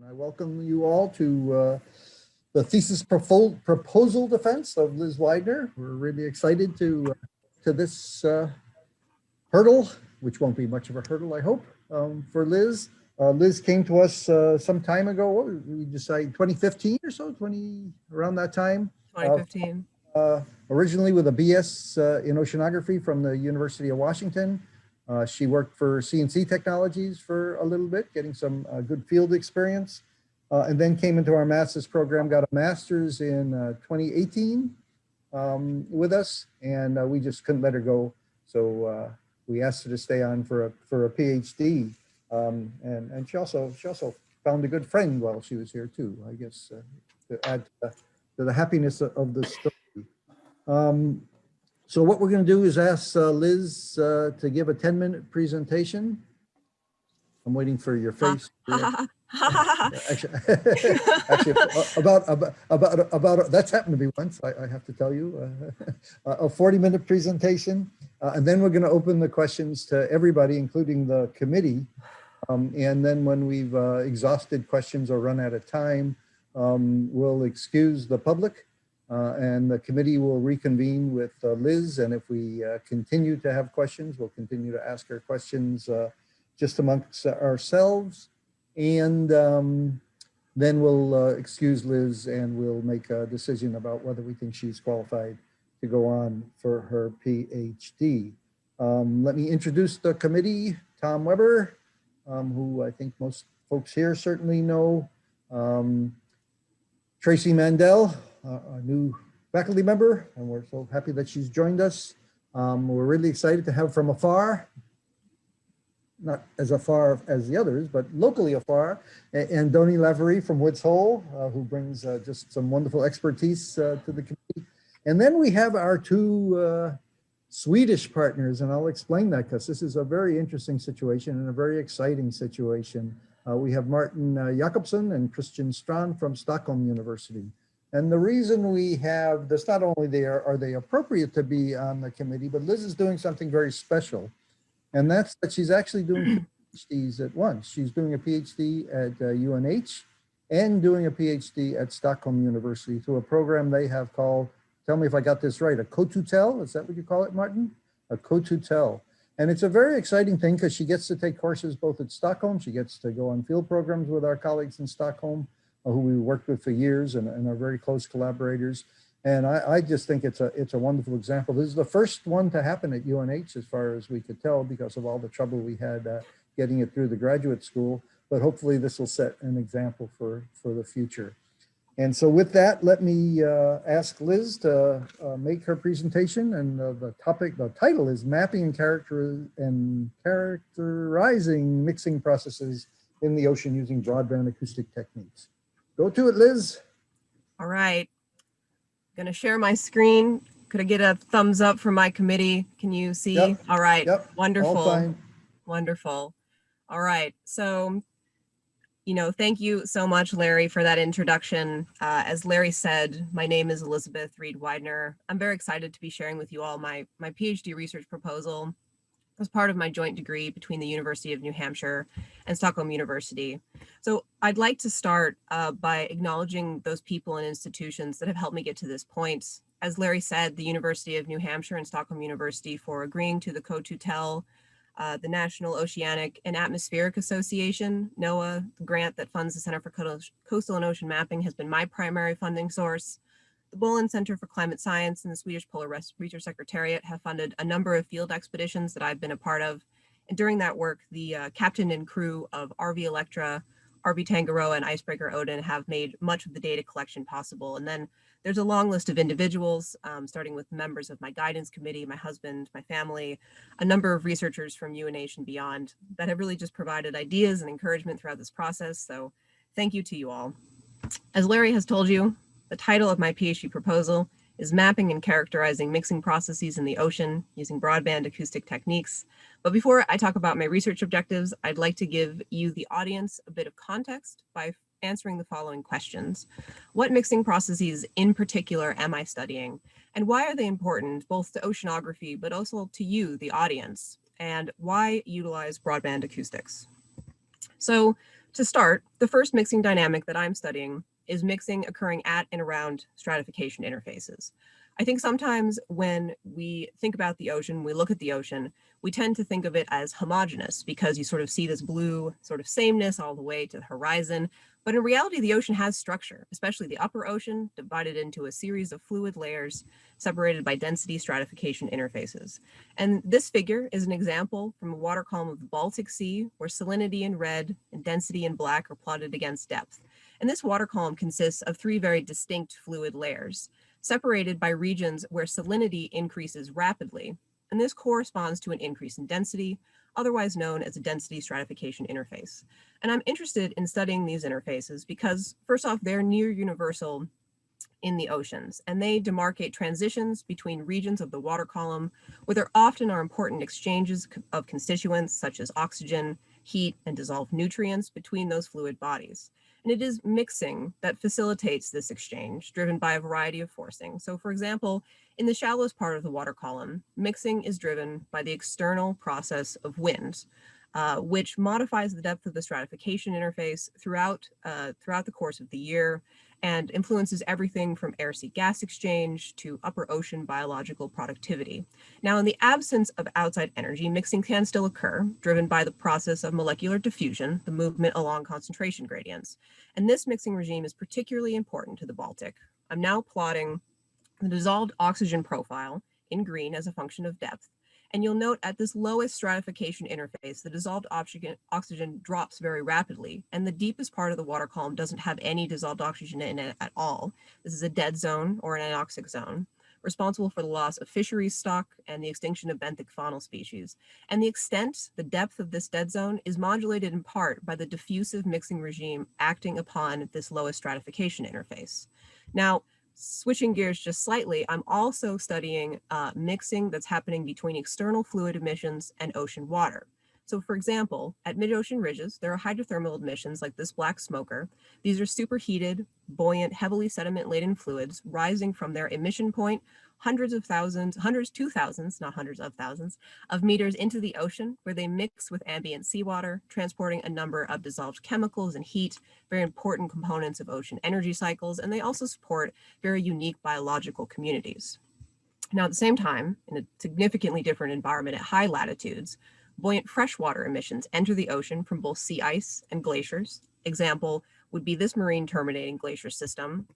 I welcome you all to the thesis proposal defense of Liz Weidner. We're really excited to this hurdle, which won't be much of a hurdle, I hope, for Liz. Liz came to us some time ago. What did we decide, 2015 or so, around that time? 2015. Originally with a BS in oceanography from the University of Washington. She worked for CNC Technologies for a little bit, getting some good field experience, and then came into our master's program, got a master's in 2018 with us, and we just couldn't let her go. So we asked her to stay on for a PhD, and she also found a good friend while she was here too, I guess, to add to the happiness of the story. So what we're going to do is ask Liz to give a 10-minute presentation. I'm waiting for your face. actually, about that's happened to me once. I have to tell you, a 40-minute presentation, and then we're going to open the questions to everybody, including the committee. And then when we've exhausted questions or run out of time, we'll excuse the public. And the committee will reconvene with Liz, and if we continue to have questions, we'll continue to ask her questions just amongst ourselves, and then we'll excuse Liz and we'll make a decision about whether we think she's qualified to go on for her PhD. Let me introduce the committee. Tom Weber, who I think most folks here certainly know. Tracy Mandel, a new faculty member, and we're so happy that she's joined us. We're really excited to have from afar, not as afar as the others, but locally afar, and Donnie Lavery from Woods Hole, who brings just some wonderful expertise to the committee. And then we have our two Swedish partners, and I'll explain that because this is a very interesting situation and a very exciting situation. We have Martin Jakobsson and Christian Strand from Stockholm University. And the reason we have this, not only are they appropriate to be on the committee, but Liz is doing something very special. And that's that she's actually doing PhDs at once. She's doing a PhD at UNH and doing a PhD at Stockholm University through a program they have called, tell me if I got this right, a co-tutel. Is that what you call it, Martin? A co-tutel. And it's a very exciting thing because she gets to take courses both at Stockholm. She gets to go on field programs with our colleagues in Stockholm, who we worked with for years and are very close collaborators. And I just think it's a wonderful example. This is the first one to happen at UNH as far as we could tell because of all the trouble we had getting it through the graduate school. But hopefully this will set an example for the future. And so with that, let me ask Liz to make her presentation. And the title is Mapping and Characterizing Mixing Processes in the Ocean Using Broadband Acoustic Techniques. Go to it, Liz. All right. Going to share my screen. Could I get a thumbs up from my committee? Can you see? Yep. All right. Yep. Wonderful. All fine. Wonderful. All right. So, thank you so much, Larry, for that introduction. As Larry said, my name is Elizabeth Reed Weidner. I'm very excited to be sharing with you all my PhD research proposal as part of my joint degree between the University of New Hampshire and Stockholm University. So I'd like to start by acknowledging those people and institutions that have helped me get to this point. As Larry said, the University of New Hampshire and Stockholm University for agreeing to the co-tutel, the National Oceanic and Atmospheric Association, NOAA, the grant that funds the Center for Coastal and Ocean Mapping has been my primary funding source. The Bolin Center for Climate Science and the Swedish Polar Research Secretariat have funded a number of field expeditions that I've been a part of. And during that work, the captain and crew of RV Electra, RV Tangaroa, and Icebreaker Odin have made much of the data collection possible. And then there's a long list of individuals, starting with members of my guidance committee, my husband, my family, a number of researchers from UNH and beyond that have really just provided ideas and encouragement throughout this process. So thank you to you all. As Larry has told you, the title of my PhD proposal is Mapping and Characterizing Mixing Processes in the Ocean Using Broadband Acoustic Techniques. But before I talk about my research objectives, I'd like to give you, the audience, a bit of context by answering the following questions. What mixing processes in particular am I studying? And why are they important both to oceanography, but also to you, the audience? And why utilize broadband acoustics? So To start, the first mixing dynamic that I'm studying is mixing occurring at and around stratification interfaces. I think sometimes when we think about the ocean, we look at the ocean, we tend to think of it as homogeneous because you sort of see this blue sort of sameness all the way to the horizon. But in reality, the ocean has structure, especially the upper ocean, divided into a series of fluid layers separated by density stratification interfaces. And this figure is an example from a water column of the Baltic Sea, where salinity in red and density in black are plotted against depth. And this water column consists of three very distinct fluid layers, separated by regions where salinity increases rapidly. And this corresponds to an increase in density, otherwise known as a density stratification interface. And I'm interested in studying these interfaces because, first off, they're near universal in the oceans, and they demarcate transitions between regions of the water column where there often are important exchanges of constituents such as oxygen, heat, and dissolved nutrients between those fluid bodies. And it is mixing that facilitates this exchange, driven by a variety of forcing. So for example, in the shallowest part of the water column, mixing is driven by the external process of wind, which modifies the depth of the stratification interface throughout the course of the year and influences everything from air-sea gas exchange to upper ocean biological productivity. Now, in the absence of outside energy, mixing can still occur, driven by the process of molecular diffusion, the movement along concentration gradients. And this mixing regime is particularly important to the Baltic. I'm now plotting the dissolved oxygen profile in green as a function of depth. And you'll note at this lowest stratification interface, the dissolved oxygen drops very rapidly, and the deepest part of the water column doesn't have any dissolved oxygen in it at all. This is a dead zone or an anoxic zone, responsible for the loss of fisheries stock and the extinction of benthic faunal species. And the extent, the depth of this dead zone is modulated in part by the diffusive mixing regime acting upon this lowest stratification interface. Now, switching gears just slightly, I'm also studying mixing that's happening between external fluid emissions and ocean water. So for example, at mid-ocean ridges, there are hydrothermal emissions like this black smoker. These are superheated, buoyant, heavily sediment-laden fluids rising from their emission point hundreds to thousands, not hundreds of thousands, of meters into the ocean, where they mix with ambient seawater, transporting a number of dissolved chemicals and heat, very important components of ocean energy cycles, and they also support very unique biological communities. Now, at the same time, in a significantly different environment at high latitudes, buoyant freshwater emissions enter the ocean from both sea ice and glaciers. Example would be this marine terminating glacier system,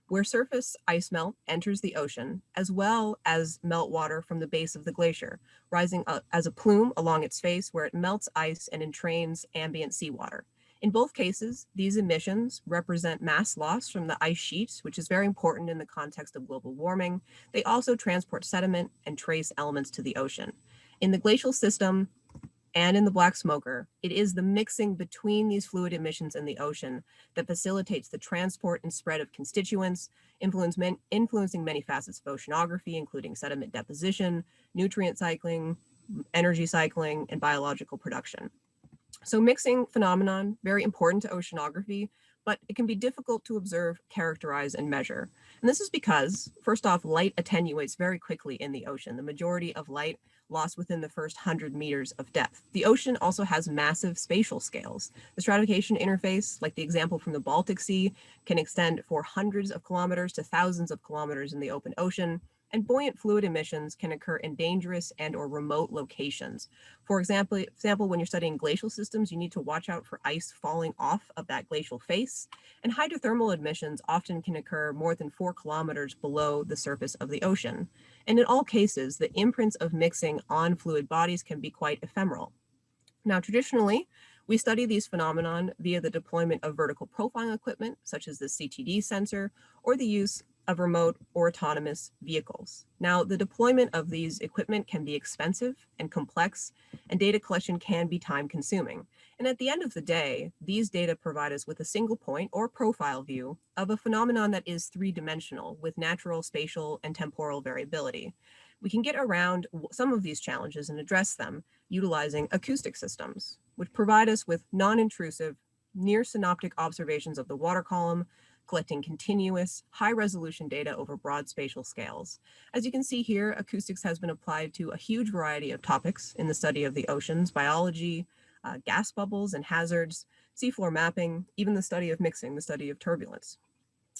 where surface ice melt enters the ocean, as well as meltwater from the base of the glacier, rising up as a plume along its face where it melts ice and entrains ambient seawater. In both cases, these emissions represent mass loss from the ice sheet, which is very important in the context of global warming. They also transport sediment and trace elements to the ocean. In the glacial system, and in the black smoker, it is the mixing between these fluid emissions in the ocean that facilitates the transport and spread of constituents, influencing many facets of oceanography, including sediment deposition, nutrient cycling, energy cycling, and biological production. So mixing phenomenon, very important to oceanography, but it can be difficult to observe, characterize, and measure. And this is because, first off, light attenuates very quickly in the ocean. The majority of light lost within the first 100 meters of depth. The ocean also has massive spatial scales. The stratification interface, like the example from the Baltic Sea, can extend for hundreds of kilometers to thousands of kilometers in the open ocean, and buoyant fluid emissions can occur in dangerous and or remote locations. For example, when you're studying glacial systems, you need to watch out for ice falling off of that glacial face, and hydrothermal emissions often can occur more than 4 kilometers below the surface of the ocean. And in all cases, the imprints of mixing on fluid bodies can be quite ephemeral. Now, traditionally, we study these phenomenon via the deployment of vertical profiling equipment, such as the CTD sensor, or the use of remote or autonomous vehicles. Now, the deployment of these equipment can be expensive and complex, and data collection can be time consuming. And at the end of the day, these data provide us with a single point or profile view of a phenomenon that is three-dimensional with natural, spatial, and temporal variability. We can get around some of these challenges and address them utilizing acoustic systems, which provide us with non-intrusive, near synoptic observations of the water column, collecting continuous, high-resolution data over broad spatial scales. As you can see here, acoustics has been applied to a huge variety of topics in the study of the oceans, biology, gas bubbles and hazards, seafloor mapping, even the study of mixing, the study of turbulence.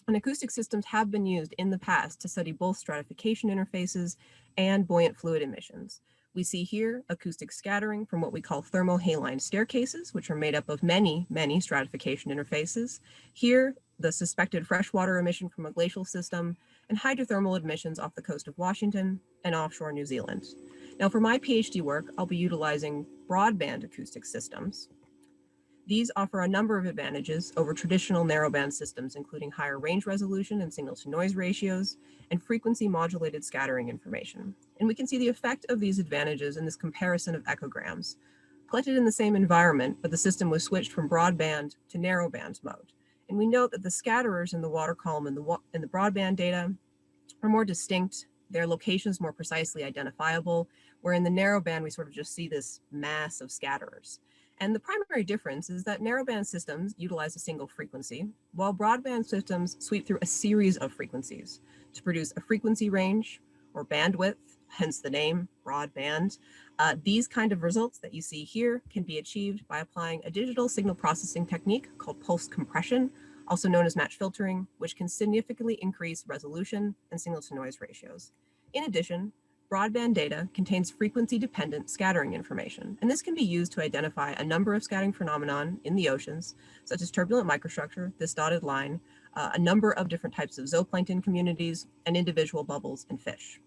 And acoustic systems have been used in the past to study both stratification interfaces and buoyant fluid emissions. We see here acoustic scattering from what we call thermohaline staircases, which are made up of many, many stratification interfaces. Here, the suspected freshwater emission from a glacial system, and hydrothermal emissions off the coast of Washington and offshore New Zealand. Now, for my PhD work, I'll be utilizing broadband acoustic systems. These offer a number of advantages over traditional narrowband systems, including higher range resolution and signal-to-noise ratios, and frequency modulated scattering information. And we can see the effect of these advantages in this comparison of echograms. Collected in the same environment, but the system was switched from broadband to narrowband mode. And we note that the scatterers in the water column in the broadband data are more distinct, their locations more precisely identifiable, where in the narrowband we sort of just see this mass of scatterers. And the primary difference is that narrowband systems utilize a single frequency, while broadband systems sweep through a series of frequencies to produce a frequency range or bandwidth, hence the name broadband. These kind of results that you see here can be achieved by applying a digital signal processing technique called pulse compression, also known as match filtering, which can significantly increase resolution and signal-to-noise ratios. In addition, broadband data contains frequency-dependent scattering information, and this can be used to identify a number of scattering phenomenon in the oceans, such as turbulent microstructure, this dotted line, a number of different types of zooplankton communities, and individual bubbles and fish.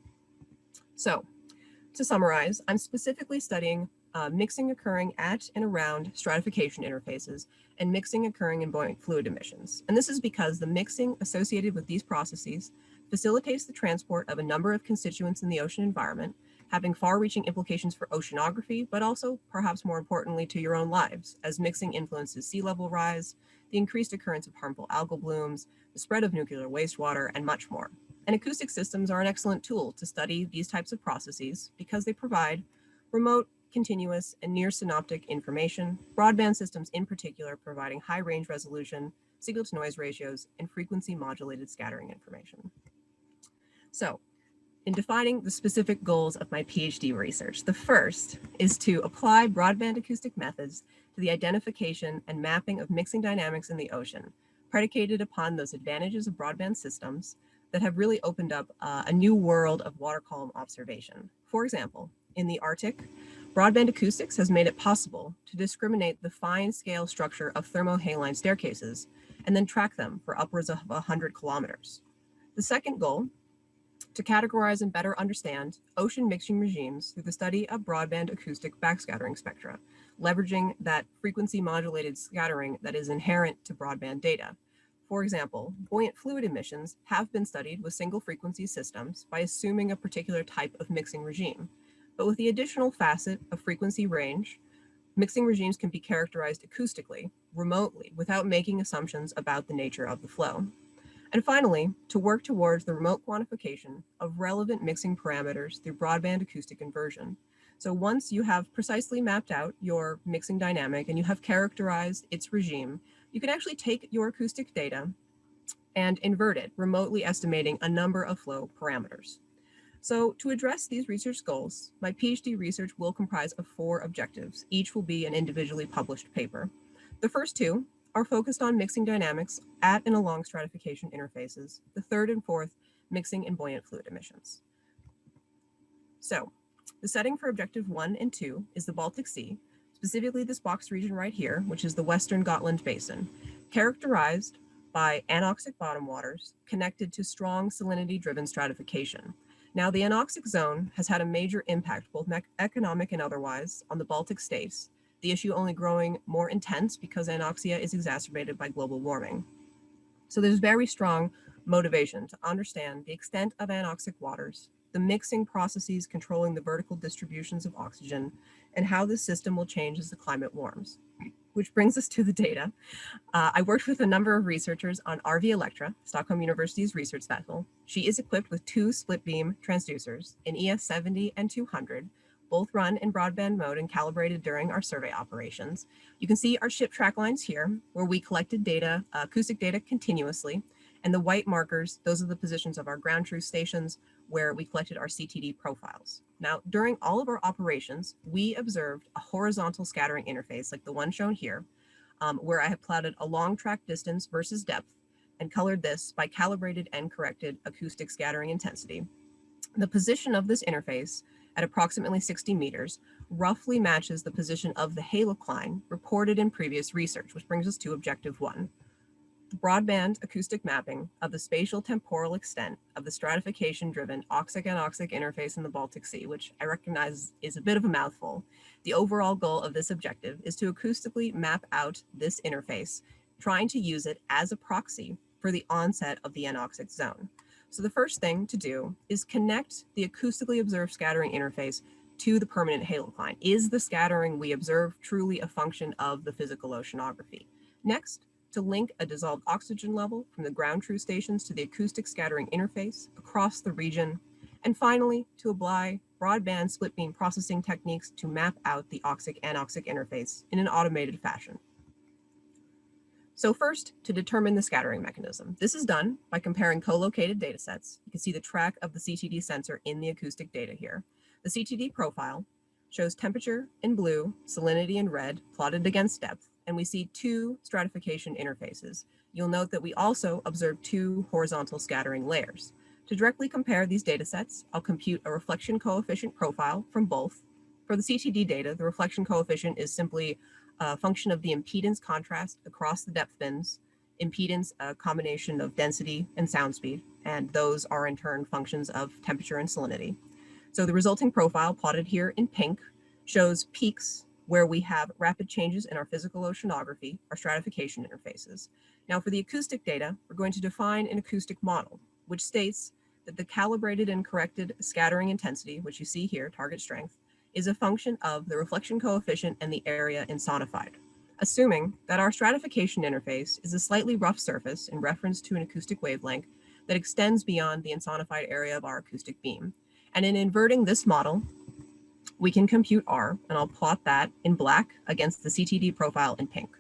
So, to summarize, I'm specifically studying mixing occurring at and around stratification interfaces and mixing occurring in buoyant fluid emissions. And this is because the mixing associated with these processes facilitates the transport of a number of constituents in the ocean environment, having far-reaching implications for oceanography, but also, perhaps more importantly, to your own lives, as mixing influences sea level rise, the increased occurrence of harmful algal blooms, the spread of nuclear wastewater, and much more. And acoustic systems are an excellent tool to study these types of processes because they provide remote, continuous, and near synoptic information, broadband systems in particular providing high range resolution, signal-to-noise ratios, and frequency modulated scattering information. So, in defining the specific goals of my PhD research, the first is to apply broadband acoustic methods to the identification and mapping of mixing dynamics in the ocean, predicated upon those advantages of broadband systems that have really opened up a new world of water column observation. For example, in the Arctic, broadband acoustics has made it possible to discriminate the fine scale structure of thermohaline staircases and then track them for upwards of 100 kilometers. The second goal, to categorize and better understand ocean mixing regimes through the study of broadband acoustic backscattering spectra, leveraging that frequency modulated scattering that is inherent to broadband data. For example, buoyant fluid emissions have been studied with single frequency systems by assuming a particular type of mixing regime. But with the additional facet of frequency range, mixing regimes can be characterized acoustically, remotely, without making assumptions about the nature of the flow. And finally, to work towards the remote quantification of relevant mixing parameters through broadband acoustic inversion. So once you have precisely mapped out your mixing dynamic and you have characterized its regime, you can actually take your acoustic data and invert it, remotely estimating a number of flow parameters. So to address these research goals, my PhD research will comprise of 4 objectives. Each will be an individually published paper. The first 2 are focused on mixing dynamics at and along stratification interfaces. The third and fourth, mixing and buoyant fluid emissions. So the setting for objective 1 and 2 is the Baltic Sea, specifically this boxed region right here, which is the Western Gotland Basin, characterized by anoxic bottom waters connected to strong salinity-driven stratification. Now, the anoxic zone has had a major impact, both economic and otherwise, on the Baltic states, the issue only growing more intense because anoxia is exacerbated by global warming. So there's very strong motivation to understand the extent of anoxic waters, the mixing processes controlling the vertical distributions of oxygen, and how this system will change as the climate warms. Which brings us to the data. I worked with a number of researchers on RV Electra, Stockholm University's research vessel. She is equipped with 2 split beam transducers, an ES70 and 200, both run in broadband mode and calibrated during our survey operations. You can see our ship track lines here, where we collected data, acoustic data continuously, and the white markers, those are the positions of our ground truth stations where we collected our CTD profiles. Now, during all of our operations, we observed a horizontal scattering interface like the one shown here, where I have plotted a long track distance versus depth and colored this by calibrated and corrected acoustic scattering intensity. The position of this interface at approximately 60 meters roughly matches the position of the halocline reported in previous research, which brings us to objective 1. The broadband acoustic mapping of the spatial temporal extent of the stratification-driven oxic-anoxic interface in the Baltic Sea, which I recognize is a bit of a mouthful. The overall goal of this objective is to acoustically map out this interface, trying to use it as a proxy for the onset of the anoxic zone. So the first thing to do is connect the acoustically observed scattering interface to the permanent halocline. Is the scattering we observe truly a function of the physical oceanography? Next, to link a dissolved oxygen level from the ground truth stations to the acoustic scattering interface across the region. And finally, to apply broadband split beam processing techniques to map out the oxic-anoxic interface in an automated fashion. So first, to determine the scattering mechanism. This is done by comparing co-located data sets. You can see the track of the CTD sensor in the acoustic data here. The CTD profile shows temperature in blue, salinity in red, plotted against depth, and we see 2 stratification interfaces. You'll note that we also observe 2 horizontal scattering layers. To directly compare these data sets, I'll compute a reflection coefficient profile from both. For the CTD data, the reflection coefficient is simply a function of the impedance contrast across the depth bins, impedance, a combination of density and sound speed, and those are in turn functions of temperature and salinity. So the resulting profile, plotted here in pink, shows peaks where we have rapid changes in our physical oceanography, our stratification interfaces. Now for the acoustic data, we're going to define an acoustic model, which states that the calibrated and corrected scattering intensity, which you see here, target strength, is a function of the reflection coefficient and the area insonified. Assuming that our stratification interface is a slightly rough surface in reference to an acoustic wavelength that extends beyond the insonified area of our acoustic beam. And in inverting this model, we can compute R, and I'll plot that in black against the CTD profile in pink.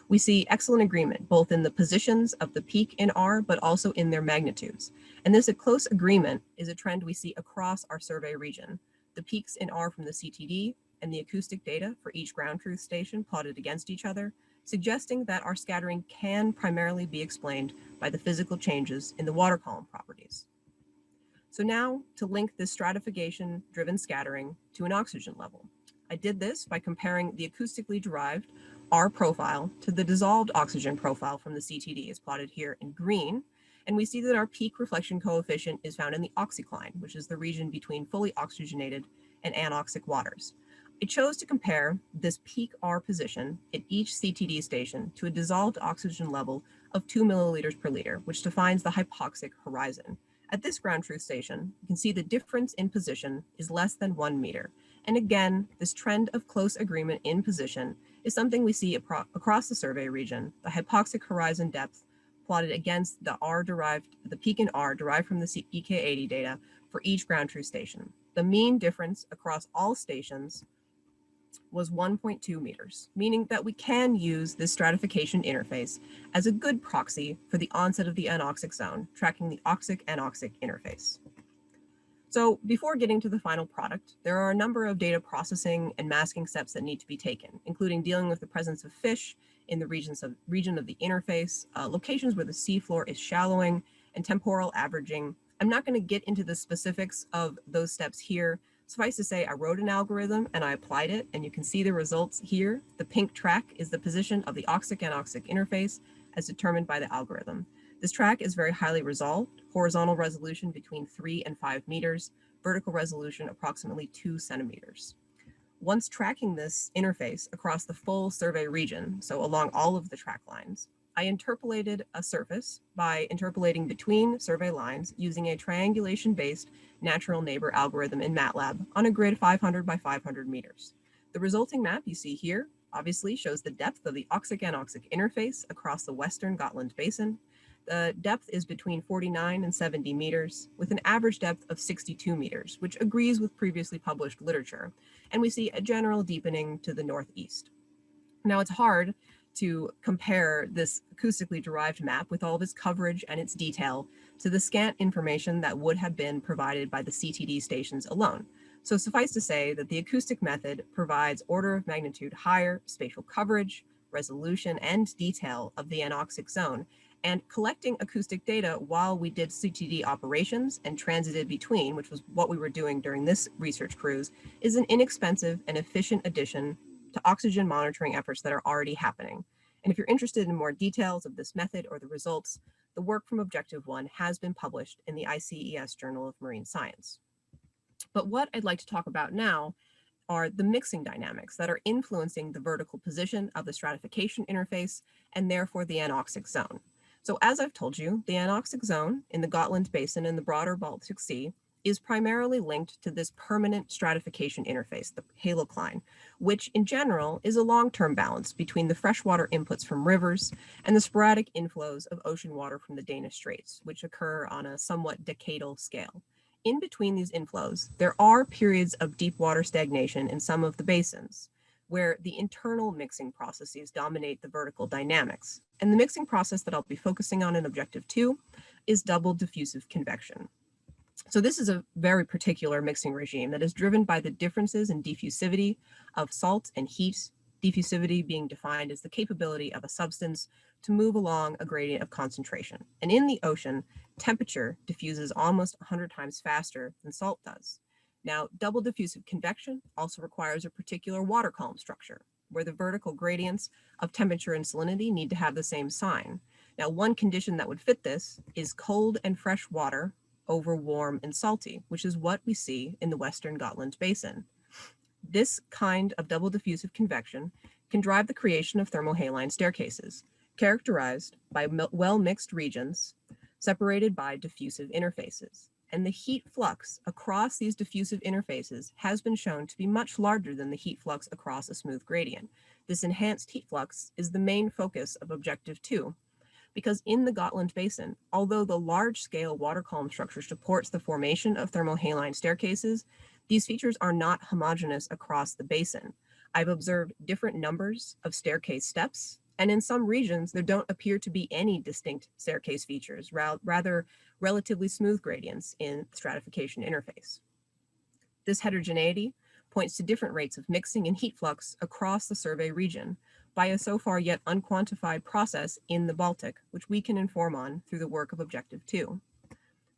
We see excellent agreement, both in the positions of the peak in R, but also in their magnitudes. And this close agreement is a trend we see across our survey region. The peaks in R from the CTD and the acoustic data for each ground truth station plotted against each other, suggesting that our scattering can primarily be explained by the physical changes in the water column properties. So now to link this stratification-driven scattering to an oxygen level. I did this by comparing the acoustically derived R profile to the dissolved oxygen profile from the CTD, as plotted here in green, and we see that our peak reflection coefficient is found in the oxycline, which is the region between fully oxygenated and anoxic waters. I chose to compare this peak R position at each CTD station to a dissolved oxygen level of 2 milliliters per liter, which defines the hypoxic horizon. At this ground truth station, you can see the difference in position is less than 1 meter. And again, this trend of close agreement in position is something we see across the survey region. The hypoxic horizon depth plotted against the peak in R derived from the EK80 data for each ground truth station. The mean difference across all stations was 1.2 meters, meaning that we can use this stratification interface as a good proxy for the onset of the anoxic zone, tracking the oxic-anoxic interface. So before getting to the final product, there are a number of data processing and masking steps that need to be taken, including dealing with the presence of fish in the region of the interface, locations where the seafloor is shallowing, and temporal averaging. I'm not going to get into the specifics of those steps here. Suffice to say, I wrote an algorithm and I applied it, and you can see the results here. The pink track is the position of the oxic-anoxic interface as determined by the algorithm. This track is very highly resolved, horizontal resolution between 3 and 5 meters, vertical resolution approximately 2 centimeters. Once tracking this interface across the full survey region, so along all of the track lines, I interpolated a surface by interpolating between survey lines using a triangulation-based natural neighbor algorithm in MATLAB on a grid 500 by 500 meters. The resulting map you see here obviously shows the depth of the oxic-anoxic interface across the Western Gotland Basin. The depth is between 49 and 70 meters, with an average depth of 62 meters, which agrees with previously published literature, and we see a general deepening to the northeast. Now, it's hard to compare this acoustically derived map with all of its coverage and its detail to the scant information that would have been provided by the CTD stations alone. So suffice to say that the acoustic method provides order of magnitude higher spatial coverage, resolution, and detail of the anoxic zone, and collecting acoustic data while we did CTD operations and transited between, which was what we were doing during this research cruise, is an inexpensive and efficient addition to oxygen monitoring efforts that are already happening. And if you're interested in more details of this method or the results, the work from Objective 1 has been published in the ICES Journal of Marine Science. But what I'd like to talk about now are the mixing dynamics that are influencing the vertical position of the stratification interface and therefore the anoxic zone. So as I've told you, the anoxic zone in the Gotland Basin and the broader Baltic Sea is primarily linked to this permanent stratification interface, the halocline, which in general is a long-term balance between the freshwater inputs from rivers and the sporadic inflows of ocean water from the Danish Straits, which occur on a somewhat decadal scale. In between these inflows, there are periods of deep water stagnation in some of the basins, where the internal mixing processes dominate the vertical dynamics. And the mixing process that I'll be focusing on in Objective 2 is double diffusive convection. So this is a very particular mixing regime that is driven by the differences in diffusivity of salt and heat, diffusivity being defined as the capability of a substance to move along a gradient of concentration. And in the ocean, temperature diffuses almost 100 times faster than salt does. Now, double diffusive convection also requires a particular water column structure, where the vertical gradients of temperature and salinity need to have the same sign. Now, one condition that would fit this is cold and fresh water over warm and salty, which is what we see in the Western Gotland Basin. This kind of double diffusive convection can drive the creation of thermohaline staircases, characterized by well-mixed regions separated by diffusive interfaces. And the heat flux across these diffusive interfaces has been shown to be much larger than the heat flux across a smooth gradient. This enhanced heat flux is the main focus of Objective 2, because in the Gotland Basin, although the large-scale water column structure supports the formation of thermohaline staircases, these features are not homogeneous across the basin. I've observed different numbers of staircase steps, and in some regions, there don't appear to be any distinct staircase features, rather relatively smooth gradients in the stratification interface. This heterogeneity points to different rates of mixing and heat flux across the survey region by a so far yet unquantified process in the Baltic, which we can inform on through the work of Objective 2,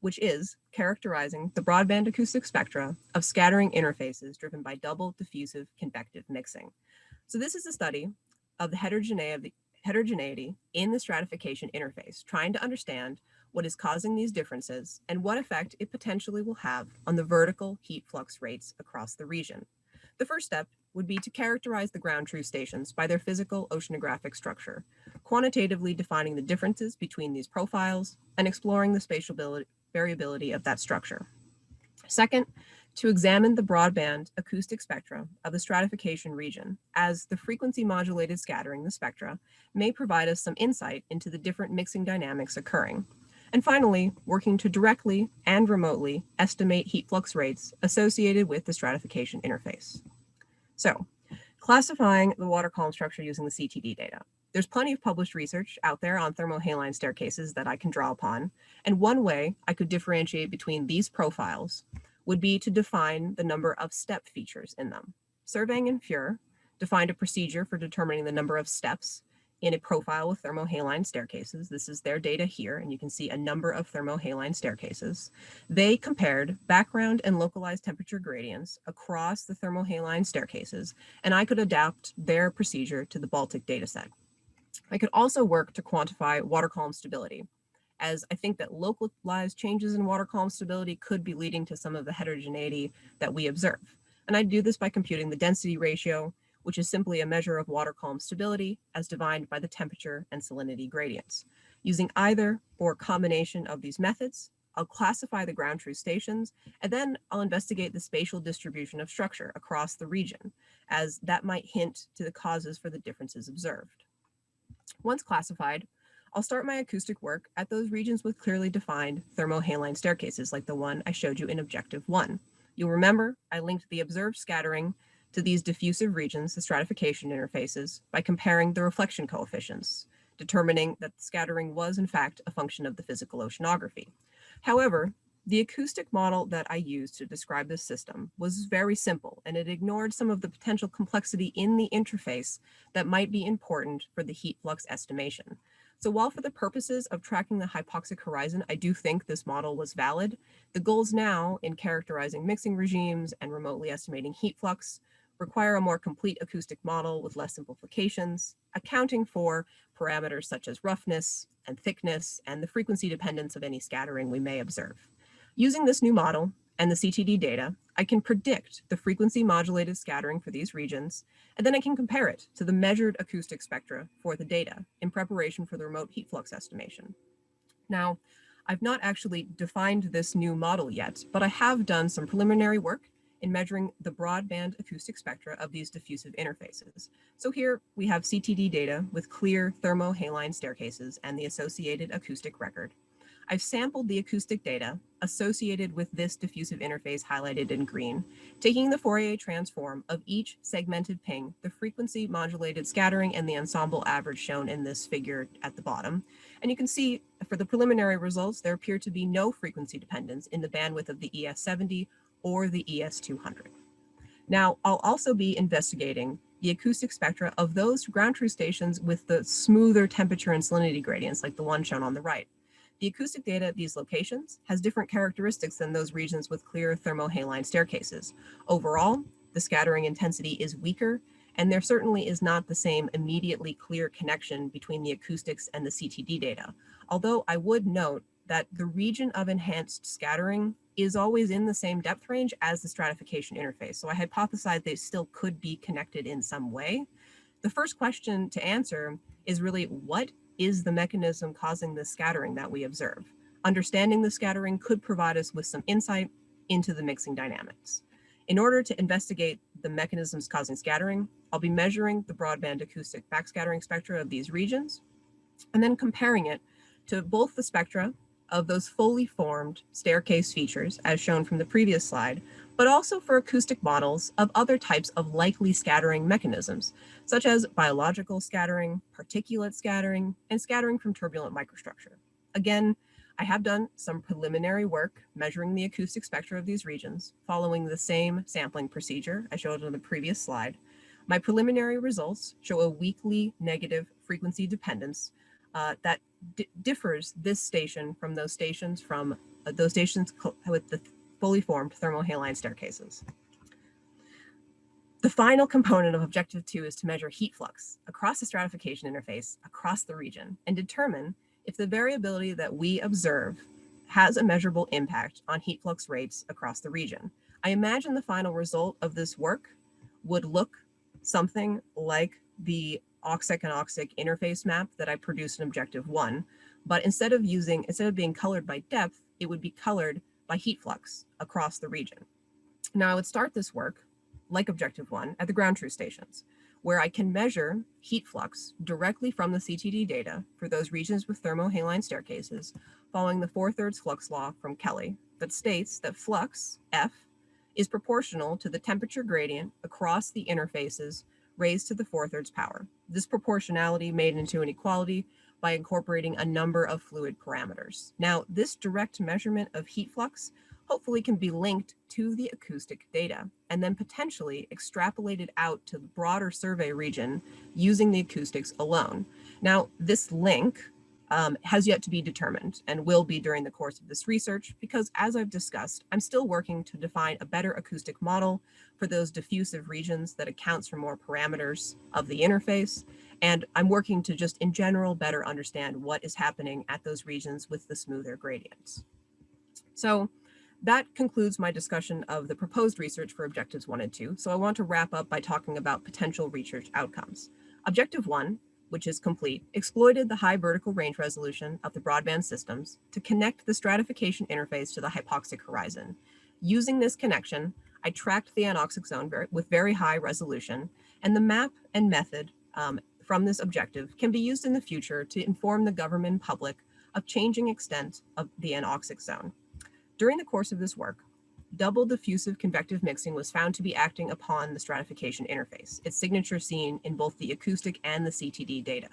which is characterizing the broadband acoustic spectra of scattering interfaces driven by double diffusive convective mixing. So this is a study of the heterogeneity in the stratification interface, trying to understand what is causing these differences and what effect it potentially will have on the vertical heat flux rates across the region. The first step would be to characterize the ground truth stations by their physical oceanographic structure, quantitatively defining the differences between these profiles and exploring the spatial variability of that structure. Second, to examine the broadband acoustic spectra of the stratification region, as the frequency modulated scattering, the spectra, may provide us some insight into the different mixing dynamics occurring. And finally, working to directly and remotely estimate heat flux rates associated with the stratification interface. So, classifying the water column structure using the CTD data. There's plenty of published research out there on thermohaline staircases that I can draw upon, and one way I could differentiate between these profiles would be to define the number of step features in them. Surveying and Fure defined a procedure for determining the number of steps in a profile with thermohaline staircases. This is their data here, and you can see a number of thermohaline staircases. They compared background and localized temperature gradients across the thermohaline staircases, and I could adapt their procedure to the Baltic dataset. I could also work to quantify water column stability, as I think that localized changes in water column stability could be leading to some of the heterogeneity that we observe. And I do this by computing the density ratio, which is simply a measure of water column stability as defined by the temperature and salinity gradients. Using either or combination of these methods, I'll classify the ground truth stations, and then I'll investigate the spatial distribution of structure across the region, as that might hint to the causes for the differences observed. Once classified, I'll start my acoustic work at those regions with clearly defined thermohaline staircases like the one I showed you in Objective 1. You'll remember I linked the observed scattering to these diffusive regions, the stratification interfaces, by comparing the reflection coefficients, determining that the scattering was in fact a function of the physical oceanography. However, The acoustic model that I used to describe this system was very simple, and it ignored some of the potential complexity in the interface that might be important for the heat flux estimation. So while for the purposes of tracking the hypoxic horizon, I do think this model was valid, the goals now in characterizing mixing regimes and remotely estimating heat flux require a more complete acoustic model with less simplifications, accounting for parameters such as roughness and thickness and the frequency dependence of any scattering we may observe. Using this new model and the CTD data, I can predict the frequency modulated scattering for these regions, and then I can compare it to the measured acoustic spectra for the data in preparation for the remote heat flux estimation. Now, I've not actually defined this new model yet, but I have done some preliminary work in measuring the broadband acoustic spectra of these diffusive interfaces. So here we have CTD data with clear thermohaline staircases and the associated acoustic record. I've sampled the acoustic data associated with this diffusive interface highlighted in green, taking the Fourier transform of each segmented ping, the frequency modulated scattering, and the ensemble average shown in this figure at the bottom. And you can see for the preliminary results, there appear to be no frequency dependence in the bandwidth of the ES70 or the ES200. Now, I'll also be investigating the acoustic spectra of those ground truth stations with the smoother temperature and salinity gradients, like the one shown on the right. The acoustic data at these locations has different characteristics than those regions with clear thermohaline staircases. Overall, the scattering intensity is weaker, and there certainly is not the same immediately clear connection between the acoustics and the CTD data. Although I would note that the region of enhanced scattering is always in the same depth range as the stratification interface. So I hypothesize they still could be connected in some way. The first question to answer is really, what is the mechanism causing the scattering that we observe? Understanding the scattering could provide us with some insight into the mixing dynamics. In order to investigate the mechanisms causing scattering, I'll be measuring the broadband acoustic backscattering spectra of these regions, and then comparing it to both the spectra of those fully formed staircase features, as shown from the previous slide, but also for acoustic models of other types of likely scattering mechanisms, such as biological scattering, particulate scattering, and scattering from turbulent microstructure. Again, I have done some preliminary work measuring the acoustic spectra of these regions, following the same sampling procedure I showed on the previous slide. My preliminary results show a weakly negative frequency dependence that differs this station from those stations with the fully formed thermohaline staircases. The final component of Objective 2 is to measure heat flux across the stratification interface across the region and determine if the variability that we observe has a measurable impact on heat flux rates across the region. I imagine the final result of this work would look something like the OXIC and OXIC interface map that I produced in Objective 1, but instead of being colored by depth, it would be colored by heat flux across the region. Now I would start this work, like Objective 1, at the ground truth stations, where I can measure heat flux directly from the CTD data for those regions with thermohaline staircases, following the 4/3 flux law from Kelly that states that flux, F, is proportional to the temperature gradient across the interfaces raised to the 4/3 power. This proportionality made into an equality by incorporating a number of fluid parameters. Now, this direct measurement of heat flux hopefully can be linked to the acoustic data and then potentially extrapolated out to the broader survey region using the acoustics alone. Now, this link has yet to be determined and will be during the course of this research because, as I've discussed, I'm still working to define a better acoustic model for those diffusive regions that accounts for more parameters of the interface. And I'm working to just in general better understand what is happening at those regions with the smoother gradients. So that concludes my discussion of the proposed research for Objectives 1 and 2. So I want to wrap up by talking about potential research outcomes. Objective 1, which is complete, exploited the high vertical range resolution of the broadband systems to connect the stratification interface to the hypoxic horizon. Using this connection, I tracked the anoxic zone with very high resolution, and the map and method from this objective can be used in the future to inform the government and public of changing extent of the anoxic zone. During the course of this work, double diffusive convective mixing was found to be acting upon the stratification interface, its signature seen in both the acoustic and the CTD data.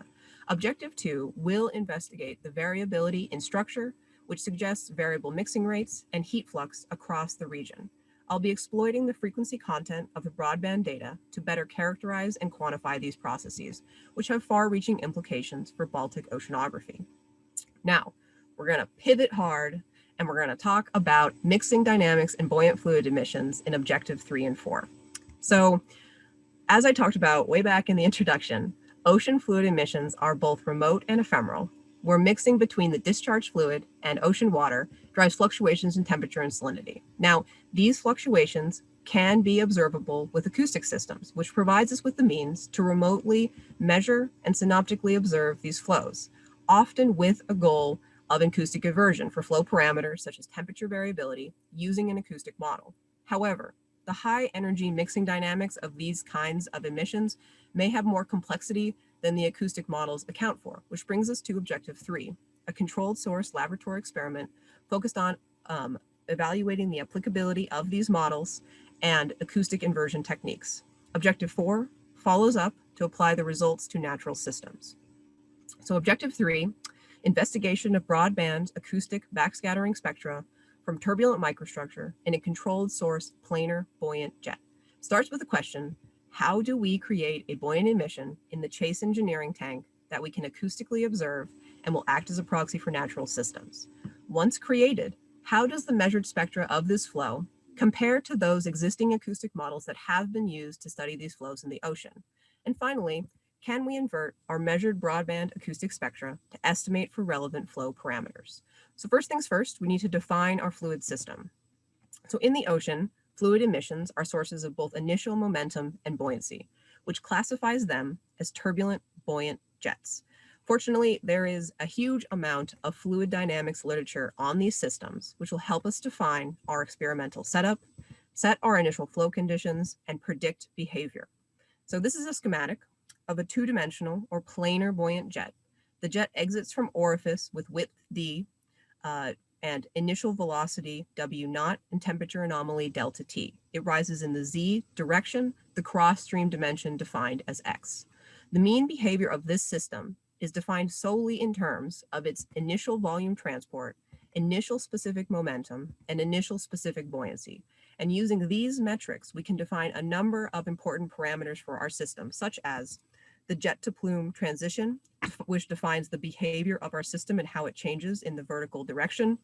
Objective 2 will investigate the variability in structure which suggests variable mixing rates and heat flux across the region. I'll be exploiting the frequency content of the broadband data to better characterize and quantify these processes, which have far-reaching implications for Baltic oceanography. Now, we're going to pivot hard and we're going to talk about mixing dynamics and buoyant fluid emissions in objective 3 and 4. So, as I talked about way back in the introduction, ocean fluid emissions are both remote and ephemeral, where mixing between the discharged fluid and ocean water drives fluctuations in temperature and salinity. Now, these fluctuations can be observable with acoustic systems, which provides us with the means to remotely measure and synoptically observe these flows, often with a goal of acoustic inversion for flow parameters such as temperature variability using an acoustic model. However, the high energy mixing dynamics of these kinds of emissions may have more complexity than the acoustic models account for, which brings us to objective 3, a controlled source laboratory experiment focused on evaluating the applicability of these models and acoustic inversion techniques. Objective 4 follows up to apply the results to natural systems. So objective 3, investigation of broadband acoustic backscattering spectra from turbulent microstructure in a controlled source planar buoyant jet. Starts with the question, how do we create a buoyant emission in the chase engineering tank that we can acoustically observe and will act as a proxy for natural systems? Once created, how does the measured spectra of this flow compare to those existing acoustic models that have been used to study these flows in the ocean? And finally, can we invert our measured broadband acoustic spectra to estimate for relevant flow parameters? So first things first, we need to define our fluid system. So in the ocean, fluid emissions are sources of both initial momentum and buoyancy, which classifies them as turbulent buoyant jets. Fortunately, there is a huge amount of fluid dynamics literature on these systems, which will help us define our experimental setup, set our initial flow conditions, and predict behavior. So this is a schematic of a two-dimensional or planar buoyant jet. The jet exits from orifice with width d and initial velocity w naught and temperature anomaly delta t. It rises in the z direction, the cross-stream dimension defined as x. The mean behavior of this system is defined solely in terms of its initial volume transport, initial specific momentum, and initial specific buoyancy. And using these metrics, we can define a number of important parameters for our system, such as the jet to plume transition, which defines the behavior of our system and how it changes in the vertical direction,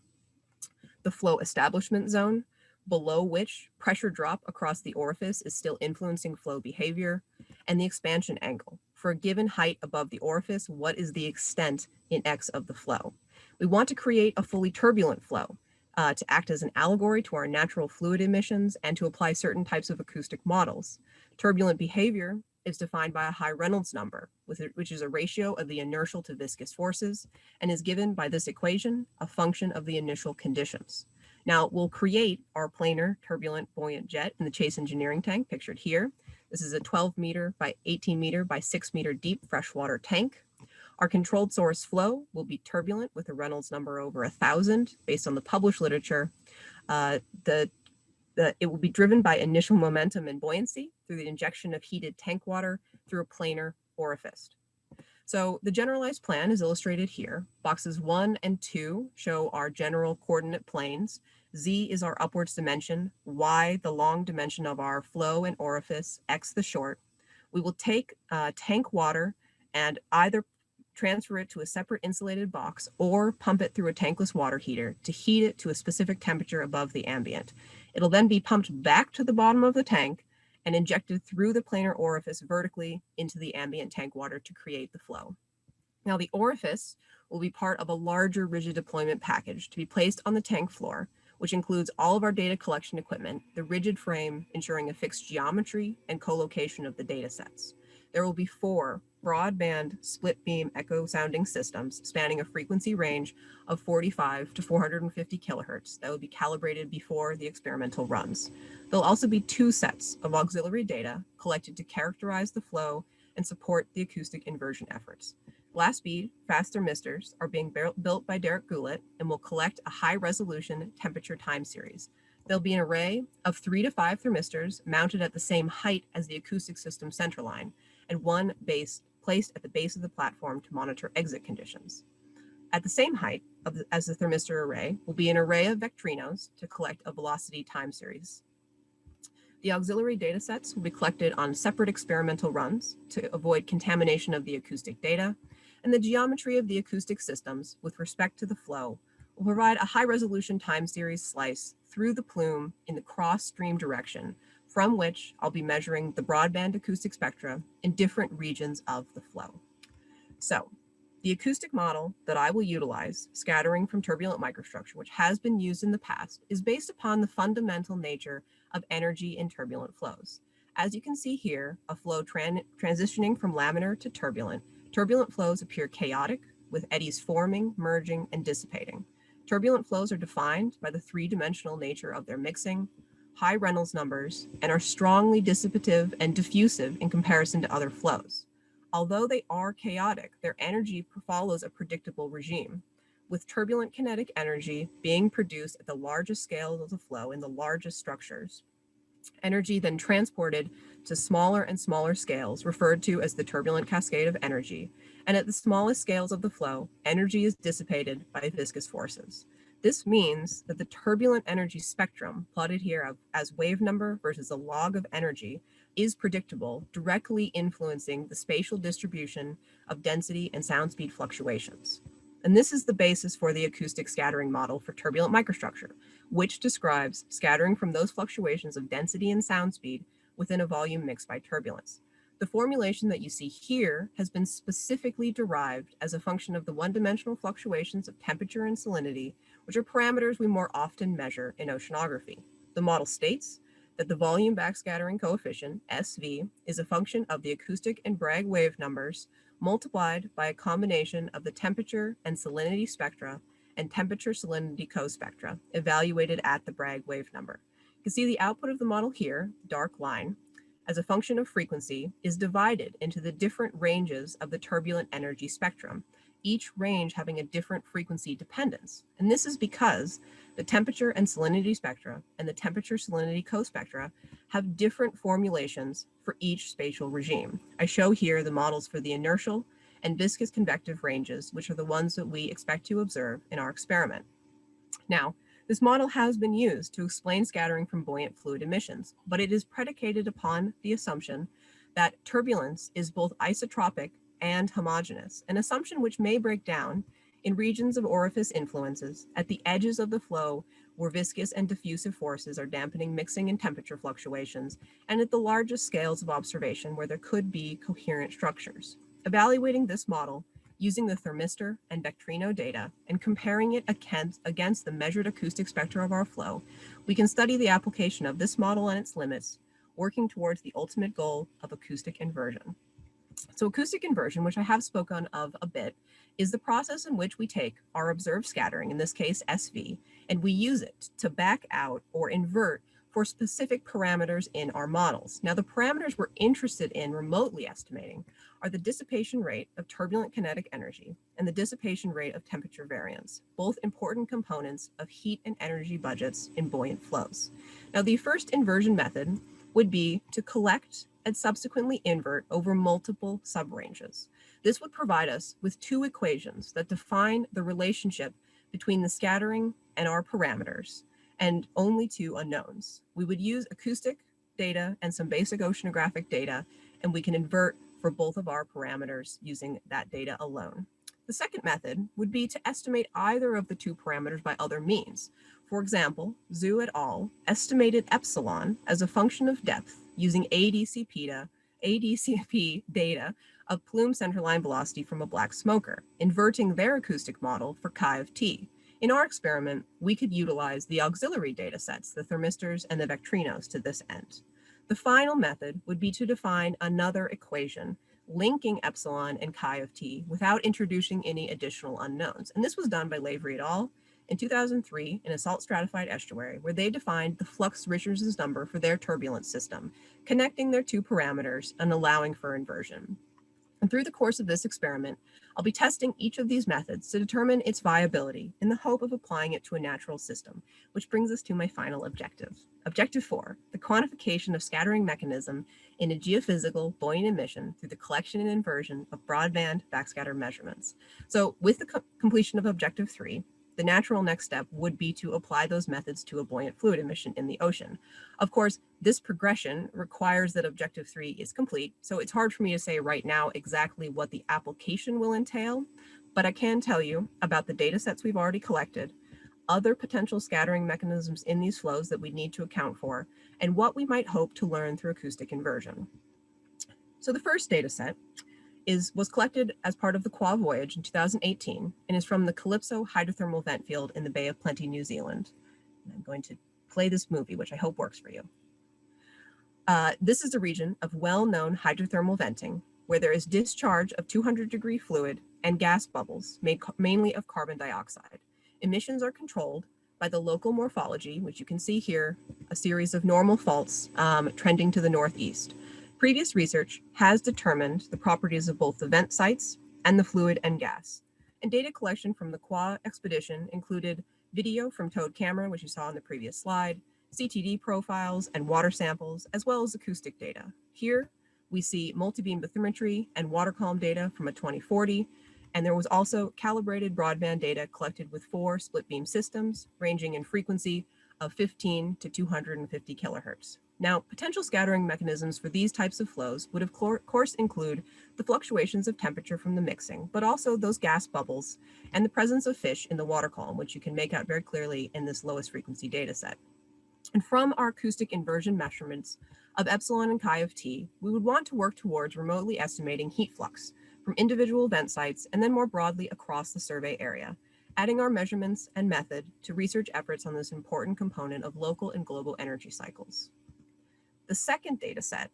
the flow establishment zone, below which pressure drop across the orifice is still influencing flow behavior, and the expansion angle. For a given height above the orifice, what is the extent in x of the flow? We want to create a fully turbulent flow to act as an allegory to our natural fluid emissions and to apply certain types of acoustic models. Turbulent behavior is defined by a high Reynolds number, which is a ratio of the inertial to viscous forces, and is given by this equation, a function of the initial conditions. Now, we'll create our planar turbulent buoyant jet in the Chase engineering tank pictured here. This is a 12 meter by 18 meter by 6 meter deep freshwater tank. Our controlled source flow will be turbulent with a Reynolds number over 1,000 based on the published literature. It will be driven by initial momentum and buoyancy through the injection of heated tank water through a planar orifice. So the generalized plan is illustrated here. Boxes 1 and 2 show our general coordinate planes. Z is our upwards dimension, Y the long dimension of our flow and orifice, X the short. We will take tank water and either transfer it to a separate insulated box or pump it through a tankless water heater to heat it to a specific temperature above the ambient. It'll then be pumped back to the bottom of the tank and injected through the planar orifice vertically into the ambient tank water to create the flow. Now, the orifice will be part of a larger rigid deployment package to be placed on the tank floor, which includes all of our data collection equipment, the rigid frame ensuring a fixed geometry and co-location of the data sets. There will be 4 broadband split beam echo sounding systems spanning a frequency range of 45 to 450 kilohertz that will be calibrated before the experimental runs. There'll also be 2 sets of auxiliary data collected to characterize the flow and support the acoustic inversion efforts. Glass bead fast thermistors are being built by Derek Goulet and will collect a high resolution temperature time series. There'll be an array of 3 to 5 thermistors mounted at the same height as the acoustic system centerline, and one placed at the base of the platform to monitor exit conditions. At the same height as the thermistor array will be an array of vectorinos to collect a velocity time series. The auxiliary data sets will be collected on separate experimental runs to avoid contamination of the acoustic data, and the geometry of the acoustic systems with respect to the flow will provide a high-resolution time series slice through the plume in the cross-stream direction, from which I'll be measuring the broadband acoustic spectra in different regions of the flow. So, the acoustic model that I will utilize, scattering from turbulent microstructure, which has been used in the past, is based upon the fundamental nature of energy in turbulent flows. As you can see here, a flow transitioning from laminar to turbulent flows appear chaotic, with eddies forming, merging, and dissipating. Turbulent flows are defined by the three-dimensional nature of their mixing, high Reynolds numbers, and are strongly dissipative and diffusive in comparison to other flows. Although they are chaotic, their energy follows a predictable regime, with turbulent kinetic energy being produced at the largest scales of the flow in the largest structures. Energy then transported to smaller and smaller scales, referred to as the turbulent cascade of energy, and at the smallest scales of the flow, energy is dissipated by viscous forces. This means that the turbulent energy spectrum, plotted here as wave number versus a log of energy, is predictable, directly influencing the spatial distribution of density and sound speed fluctuations. And this is the basis for the acoustic scattering model for turbulent microstructure, which describes scattering from those fluctuations of density and sound speed within a volume mixed by turbulence. The formulation that you see here has been specifically derived as a function of the one-dimensional fluctuations of temperature and salinity, which are parameters we more often measure in oceanography. The model states that the volume backscattering coefficient, SV, is a function of the acoustic and Bragg wave numbers multiplied by a combination of the temperature and salinity spectra and temperature salinity co-spectra evaluated at the Bragg wave number. You can see the output of the model here, dark line, as a function of frequency, is divided into the different ranges of the turbulent energy spectrum, each range having a different frequency dependence. And this is because the temperature and salinity spectra and the temperature salinity co-spectra have different formulations for each spatial regime. I show here the models for the inertial and viscous convective ranges, which are the ones that we expect to observe in our experiment. Now, this model has been used to explain scattering from buoyant fluid emissions, but it is predicated upon the assumption that turbulence is both isotropic and homogeneous, an assumption which may break down in regions of orifice influences at the edges of the flow where viscous and diffusive forces are dampening mixing and temperature fluctuations, and at the largest scales of observation where there could be coherent structures. Evaluating this model using the thermistor and vectorino data and comparing it against the measured acoustic spectra of our flow, we can study the application of this model and its limits, working towards the ultimate goal of acoustic inversion. So acoustic inversion, which I have spoken of a bit, is the process in which we take our observed scattering, in this case SV, and we use it to back out or invert for specific parameters in our models. Now, the parameters we're interested in remotely estimating are the dissipation rate of turbulent kinetic energy and the dissipation rate of temperature variance, both important components of heat and energy budgets in buoyant flows. Now, the first inversion method would be to collect and subsequently invert over multiple subranges. This would provide us with two equations that define the relationship between the scattering and our parameters, and only two unknowns. We would use acoustic data and some basic oceanographic data, and we can invert for both of our parameters using that data alone. The second method would be to estimate either of the two parameters by other means. For example, Zhu et al. Estimated epsilon as a function of depth using ADCP data of plume centerline velocity from a black smoker, inverting their acoustic model for chi of t. In our experiment, we could utilize the auxiliary data sets, the thermistors and the vectorinos, to this end. The final method would be to define another equation linking epsilon and chi of t without introducing any additional unknowns. And this was done by Lavery et al. In 2003 in a salt stratified estuary, where they defined the flux Richardson's number for their turbulent system, connecting their two parameters and allowing for inversion. And through the course of this experiment, I'll be testing each of these methods to determine its viability in the hope of applying it to a natural system, which brings us to my final objective. Objective 4, the quantification of scattering mechanism in a geophysical buoyant emission through the collection and inversion of broadband backscatter measurements. So with the completion of Objective 3, the natural next step would be to apply those methods to a buoyant fluid emission in the ocean. Of course, this progression requires that Objective 3 is complete, so it's hard for me to say right now exactly what the application will entail, but I can tell you about the data sets we've already collected, other potential scattering mechanisms in these flows that we need to account for, and what we might hope to learn through acoustic inversion. So the first data set was collected as part of the Qua voyage in 2018 and is from the Calypso hydrothermal vent field in the Bay of Plenty, New Zealand. And I'm going to play this movie, which I hope works for you. This is a region of well-known hydrothermal venting where there is discharge of 200-degree fluid and gas bubbles made mainly of carbon dioxide. Emissions are controlled by the local morphology, which you can see here, a series of normal faults trending to the northeast. Previous research has determined the properties of both the vent sites and the fluid and gas. And data collection from the Qua expedition included video from towed camera, which you saw in the previous slide, CTD profiles and water samples, as well as acoustic data. Here we see multi-beam bathymetry and water column data from a 2040, and there was also calibrated broadband data collected with 4 split beam systems ranging in frequency of 15 to 250 kilohertz. Now, potential scattering mechanisms for these types of flows would of course include the fluctuations of temperature from the mixing, but also those gas bubbles and the presence of fish in the water column, which you can make out very clearly in this lowest frequency data set. And from our acoustic inversion measurements of epsilon and chi of t, we would want to work towards remotely estimating heat flux from individual vent sites and then more broadly across the survey area, adding our measurements and method to research efforts on this important component of local and global energy cycles. The second data set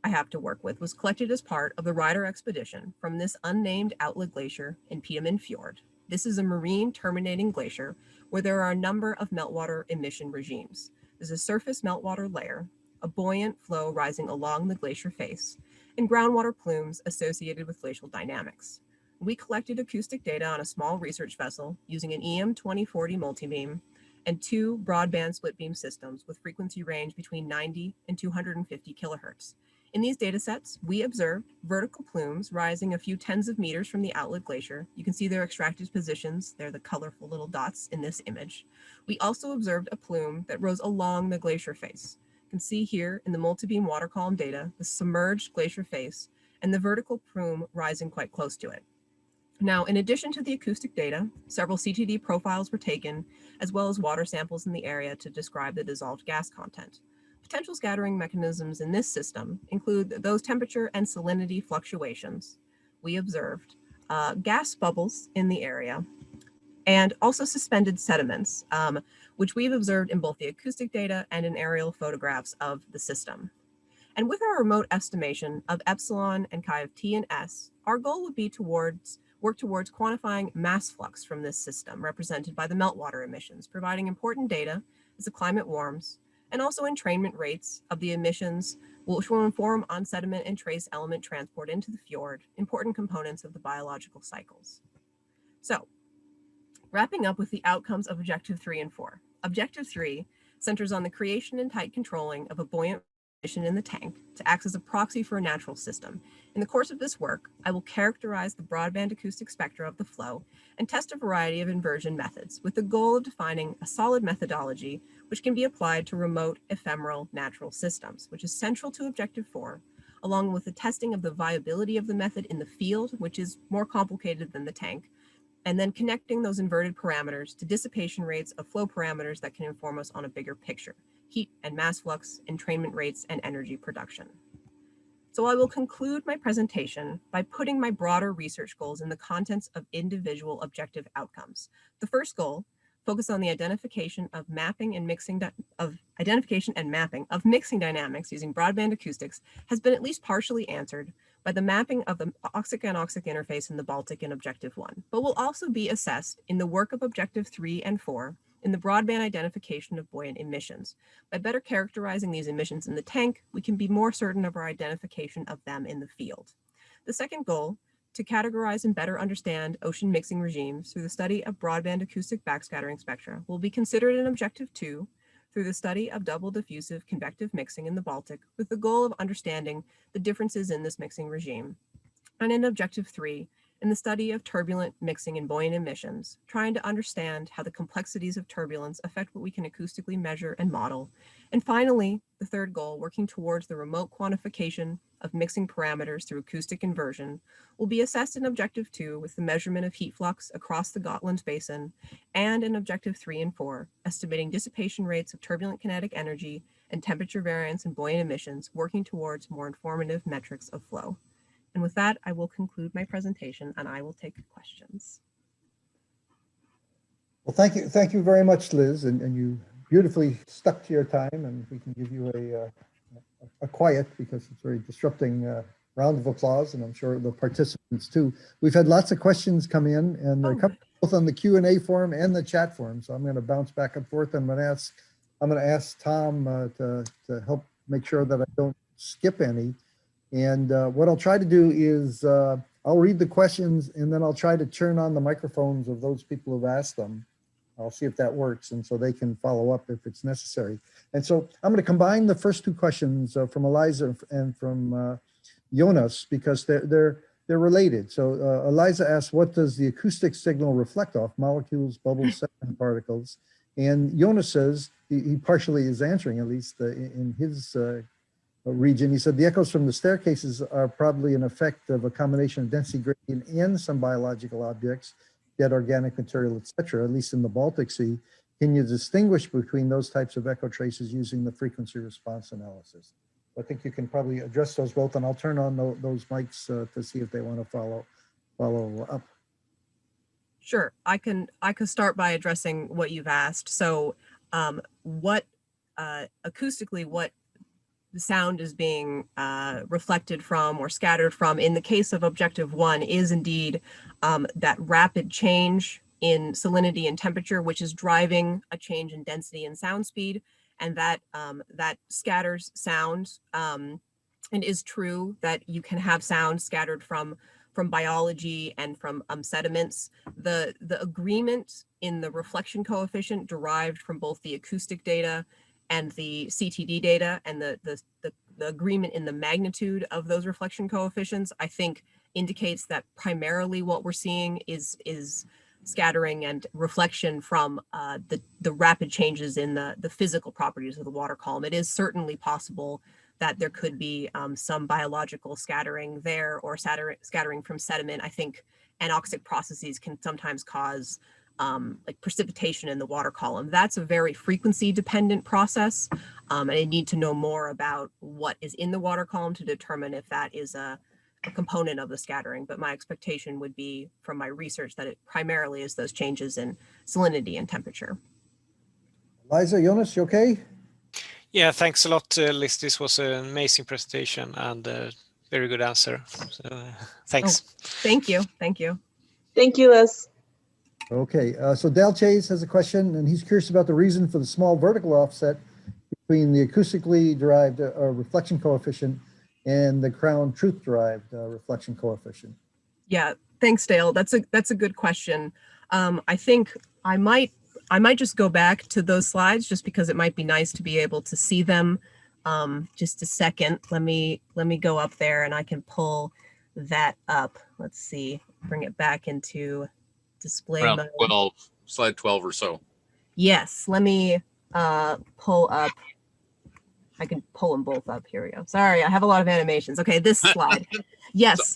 I have to work with was collected as part of the Ryder expedition from this unnamed outlet glacier in Petermann Fjord. This is a marine terminating glacier where there are a number of meltwater emission regimes. There's a surface meltwater layer, a buoyant flow rising along the glacier face, and groundwater plumes associated with glacial dynamics. We collected acoustic data on a small research vessel using an EM 2040 multibeam and 2 broadband split beam systems with frequency range between 90 and 250 kilohertz. In these data sets, we observed vertical plumes rising a few tens of meters from the outlet glacier. You can see their extracted positions. They're the colorful little dots in this image. We also observed a plume that rose along the glacier face. You can see here in the multi-beam water column data, the submerged glacier face and the vertical plume rising quite close to it. Now, in addition to the acoustic data, several CTD profiles were taken, as well as water samples in the area to describe the dissolved gas content. Potential scattering mechanisms in this system include those temperature and salinity fluctuations. We observed gas bubbles in the area and also suspended sediments, which we've observed in both the acoustic data and in aerial photographs of the system. And with our remote estimation of epsilon and chi of t and s, our goal would be work towards quantifying mass flux from this system, represented by the meltwater emissions, providing important data as the climate warms, and also entrainment rates of the emissions, which will inform on sediment and trace element transport into the fjord, important components of the biological cycles. So, wrapping up with the outcomes of Objective 3 and 4. Objective 3 centers on the creation and tight controlling of a buoyant emission in the tank to act as a proxy for a natural system. In the course of this work, I will characterize the broadband acoustic spectra of the flow and test a variety of inversion methods with the goal of defining a solid methodology which can be applied to remote ephemeral natural systems, which is central to Objective 4, along with the testing of the viability of the method in the field, which is more complicated than the tank, and then connecting those inverted parameters to dissipation rates of flow parameters that can inform us on a bigger picture: heat and mass flux, entrainment rates, and energy production. So I will conclude my presentation by putting my broader research goals in the contents of individual objective outcomes. The first goal, focus on the identification and mapping of mixing dynamics using broadband acoustics, has been at least partially answered by the mapping of the oxic-anoxic interface in the Baltic in Objective 1, but will also be assessed in the work of Objective 3 and 4 in the broadband identification of buoyant emissions. By better characterizing these emissions in the tank, we can be more certain of our identification of them in the field. The second goal, to categorize and better understand ocean mixing regimes through the study of broadband acoustic backscattering spectra, will be considered in Objective 2 through the study of double diffusive convective mixing in the Baltic with the goal of understanding the differences in this mixing regime. And in Objective 3, in the study of turbulent mixing and buoyant emissions, trying to understand how the complexities of turbulence affect what we can acoustically measure and model. And finally, the third goal, working towards the remote quantification of mixing parameters through acoustic inversion, will be assessed in Objective 2 with the measurement of heat flux across the Gotland Basin, and in Objective 3 and 4, estimating dissipation rates of turbulent kinetic energy and temperature variance and buoyant emissions, working towards more informative metrics of flow. And with that, I will conclude my presentation and I will take questions. Well, thank you very much, Liz, and you beautifully stuck to your time, and we can give you a quiet, because it's very disrupting, round of applause, and I'm sure the participants too. We've had lots of questions come in, and they're coming both on the Q&A forum and the chat forum, so I'm going to bounce back and forth. I'm going to ask Tom to help make sure that I don't skip any. And what I'll try to do is I'll read the questions, and then I'll try to turn on the microphones of those people who've asked them. I'll see if that works, and so they can follow up if it's necessary. And so I'm going to combine the first two questions from Eliza and from Jonas, because they're related. So Eliza asks, what does the acoustic signal reflect off? Molecules, bubbles, sediment particles? And Jonas says, he partially is answering, at least in his region. He said the echoes from the staircases are probably an effect of a combination of density gradient and some biological objects, dead organic material, etc., at least in the Baltic Sea. Can you distinguish between those types of echo traces using the frequency response analysis? I think you can probably address those both, and I'll turn on those mics to see if they want to follow up. Sure, I can start by addressing what you've asked. So acoustically, what the sound is being reflected from or scattered from in the case of Objective 1 is indeed that rapid change in salinity and temperature, which is driving a change in density and sound speed, and that scatters sound. And is true that you can have sound scattered from biology and from sediments. The agreement in the reflection coefficient derived from both the acoustic data and the CTD data, and the agreement in the magnitude of those reflection coefficients, I think indicates that primarily what we're seeing is scattering and reflection from the rapid changes in the physical properties of the water column. It is certainly possible that there could be some biological scattering there, or scattering from sediment. I think anoxic processes can sometimes cause like precipitation in the water column. That's a very frequency dependent process. And I need to know more about what is in the water column to determine if that is a component of the scattering. But my expectation would be from my research that it primarily is those changes in salinity and temperature. Eliza, Jonas, you okay? Yeah, thanks a lot, Liz. This was an amazing presentation and a very good answer. So, thanks. Oh, thank you. Thank you. Thank you, Liz. Okay, so Dale Chase has a question, and he's curious about the reason for the small vertical offset between the acoustically derived reflection coefficient and the Crown truth derived reflection coefficient. Yeah, thanks, Dale. That's a good question. I think I might just go back to those slides just because it might be nice to be able to see them. Just a second. Let me go up there and I can pull that up. Let's see. Bring it back into display mode. 12, slide 12 or so. Yes, let me pull up. I can pull them both up. Here we go. Sorry, I have a lot of animations. Okay, this slide. Yes.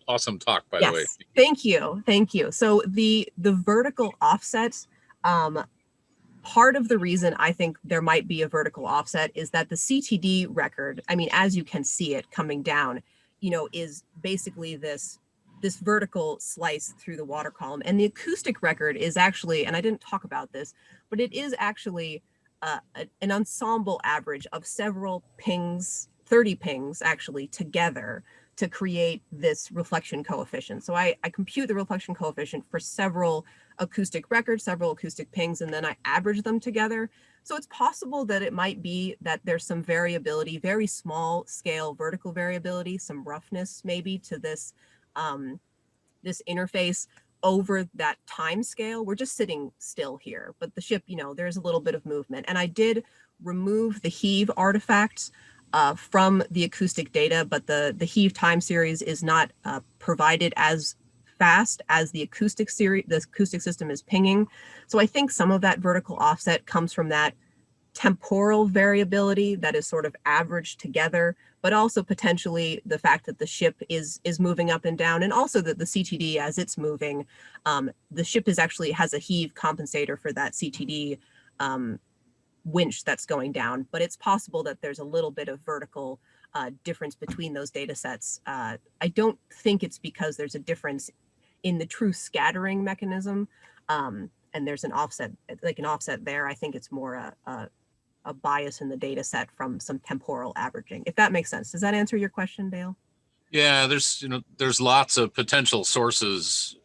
Awesome talk, by the way. Thank you. So the vertical offset, part of the reason I think there might be a vertical offset is that the CTD record, I mean, as you can see it coming down, is basically this vertical slice through the water column. And the acoustic record is actually, and I didn't talk about this, but it is actually an ensemble average of several pings, 30 pings actually together to create this reflection coefficient. So I compute the reflection coefficient for several acoustic records, several acoustic pings, and then I average them together. So it's possible that it might be that there's some variability, very small scale vertical variability, some roughness maybe to this, this interface over that time scale. We're just sitting still here, but the ship, you know, there's a little bit of movement. And I did remove the heave artifact from the acoustic data, but the heave time series is not provided as fast as the acoustic series, the acoustic system is pinging. So I think some of that vertical offset comes from that temporal variability that is sort of averaged together, but also potentially the fact that the ship is moving up and down, and also that the CTD, as it's moving, the ship is actually has a heave compensator for that CTD winch that's going down. But it's possible that there's a little bit of vertical difference between those data sets. I don't think it's because there's a difference in the true scattering mechanism, and there's an offset, like an offset there. I think it's more a bias in the data set from some temporal averaging, if that makes sense. Does that answer your question, Dale? Yeah, there's lots of potential sources,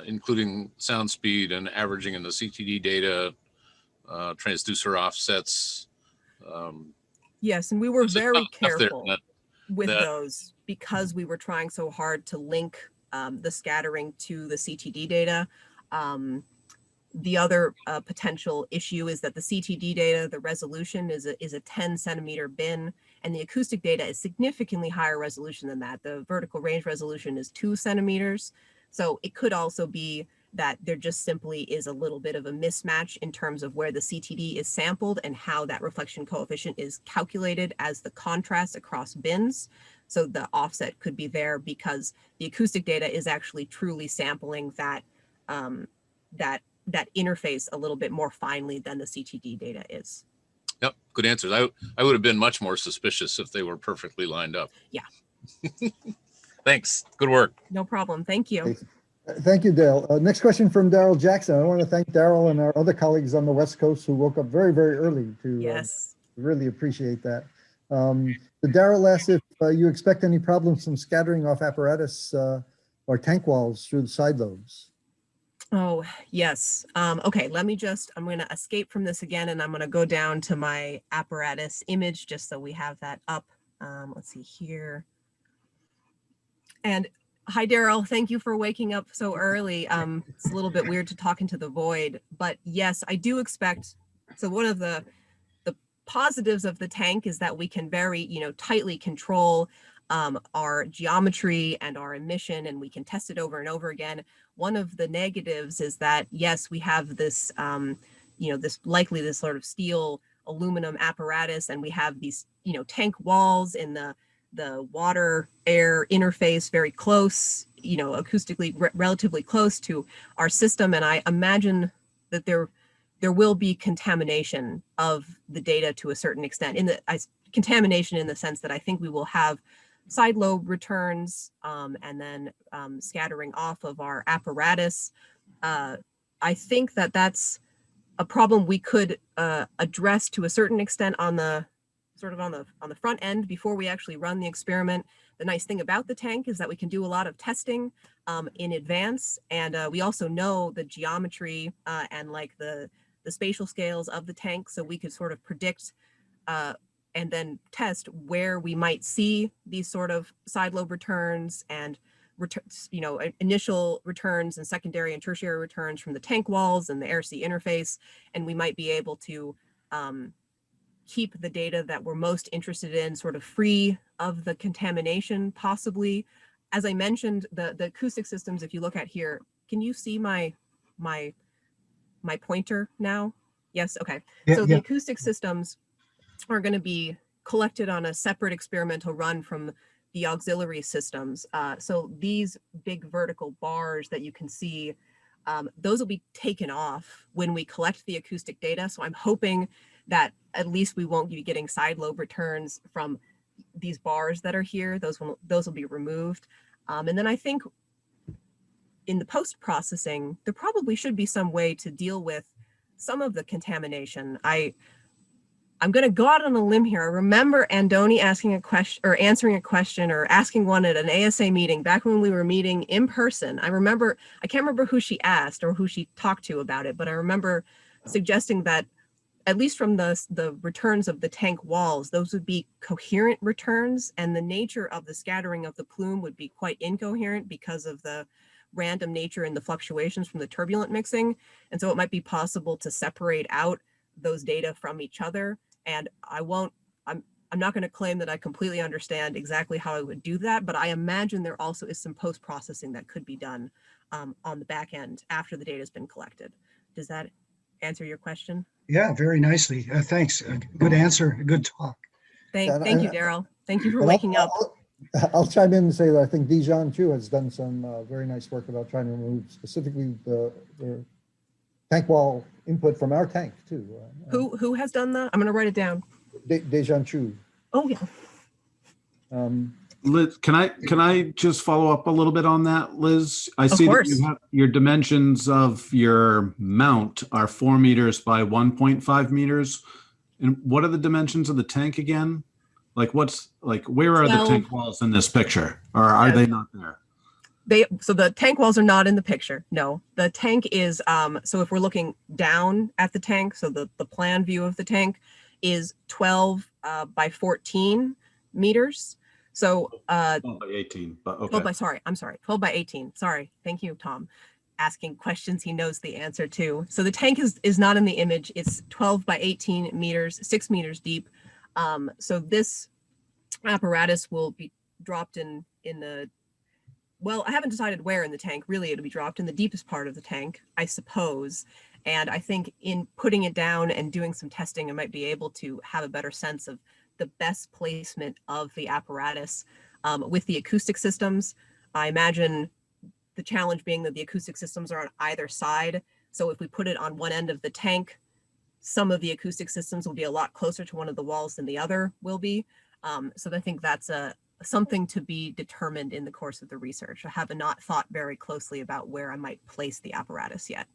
including sound speed and averaging in the CTD data, transducer offsets. Yes, and we were very careful that with those because we were trying so hard to link the scattering to the CTD data. The other potential issue is that the CTD data, the resolution is a 10 centimeter bin, and the acoustic data is significantly higher resolution than that. The vertical range resolution is 2 centimeters. So it could also be that there just simply is a little bit of a mismatch in terms of where the CTD is sampled and how that reflection coefficient is calculated as the contrast across bins. So the offset could be there because the acoustic data is actually truly sampling that that interface a little bit more finely than the CTD data is. Yep, good answers. I would have been much more suspicious if they were perfectly lined up. Yeah. Thanks. Good work. No problem. Thank you. Thank you, Dale. Next question from Daryl Jackson. I want to thank Daryl and our other colleagues on the West Coast who woke up very, very early to Yes. Really appreciate that. Daryl asked if you expect any problems from scattering off apparatus or tank walls through the side lobes. Oh, yes. Okay, let me just, I'm going to escape from this again, and I'm going to go down to my apparatus image just so we have that up. Let's see here. And hi, Daryl. Thank you for waking up so early. It's a little bit weird to talk into the void, but yes, I do expect. So one of the positives of the tank is that we can very, tightly control our geometry and our emission, and we can test it over and over again. One of the negatives is that, yes, we have this, this sort of steel aluminum apparatus, and we have these, tank walls in the water air interface very close, acoustically relatively close to our system. And I imagine that there will be contamination of the data to a certain extent, contamination in the sense that I think we will have side lobe returns and then scattering off of our apparatus. I think that that's a problem we could address to a certain extent on the front end before we actually run the experiment. The nice thing about the tank is that we can do a lot of testing in advance, and we also know the geometry and like the spatial scales of the tank, so we could sort of predict and then test where we might see these sort of side lobe returns and initial returns and secondary and tertiary returns from the tank walls and the air-sea interface. And we might be able to keep the data that we're most interested in sort of free of the contamination, possibly. As I mentioned, the acoustic systems, if you look at here, can you see my pointer now? Yes, okay. Yeah, so the acoustic systems are going to be collected on a separate experimental run from the auxiliary systems. So these big vertical bars that you can see, those will be taken off when we collect the acoustic data. So I'm hoping that at least we won't be getting side lobe returns from these bars that are here. Those will be removed. And then I think in the post-processing, there probably should be some way to deal with some of the contamination. I'm going to go out on a limb here. I remember Andoni asking a question or answering a question or asking one at an ASA meeting back when we were meeting in person. I can't remember who she asked or who she talked to about it, but I remember suggesting that at least from the returns of the tank walls, those would be coherent returns, and the nature of the scattering of the plume would be quite incoherent because of the random nature and the fluctuations from the turbulent mixing. And so it might be possible to separate out those data from each other. And I'm not going to claim that I completely understand exactly how I would do that, but I imagine there also is some post-processing that could be done on the back end after the data has been collected. Does that answer your question? Yeah, very nicely. Thanks. Good answer. Good talk. Thank you, Daryl. Thank you for waking up. I'll chime in and say that I think Dijon too has done some very nice work about trying to remove specifically the tank wall input from our tank too. Who has done that? I'm going to write it down. Dijon Chu. Oh yeah. Liz, can I just follow up a little bit on that, Liz? I see that you have your dimensions of your mount are 4 meters by 1.5 meters. And what are the dimensions of the tank again? Like where are the tank walls in this picture, or are they not there? So the tank walls are not in the picture. No, the tank is, so if we're looking down at the tank, so the plan view of the tank is 12 by 14 meters. So 12 by 18, but okay. 12 by 18. Sorry. Thank you, Tom. Asking questions he knows the answer to. So the tank is not in the image. It's 12 by 18 meters, 6 meters deep. So this apparatus will be dropped in the, well, I haven't decided where in the tank. Really, it'll be dropped in the deepest part of the tank, I suppose. And I think in putting it down and doing some testing, I might be able to have a better sense of the best placement of the apparatus with the acoustic systems. I imagine the challenge being that the acoustic systems are on either side. So if we put it on one end of the tank, some of the acoustic systems will be a lot closer to one of the walls than the other will be. So I think that's something to be determined in the course of the research. I have not thought very closely about where I might place the apparatus yet.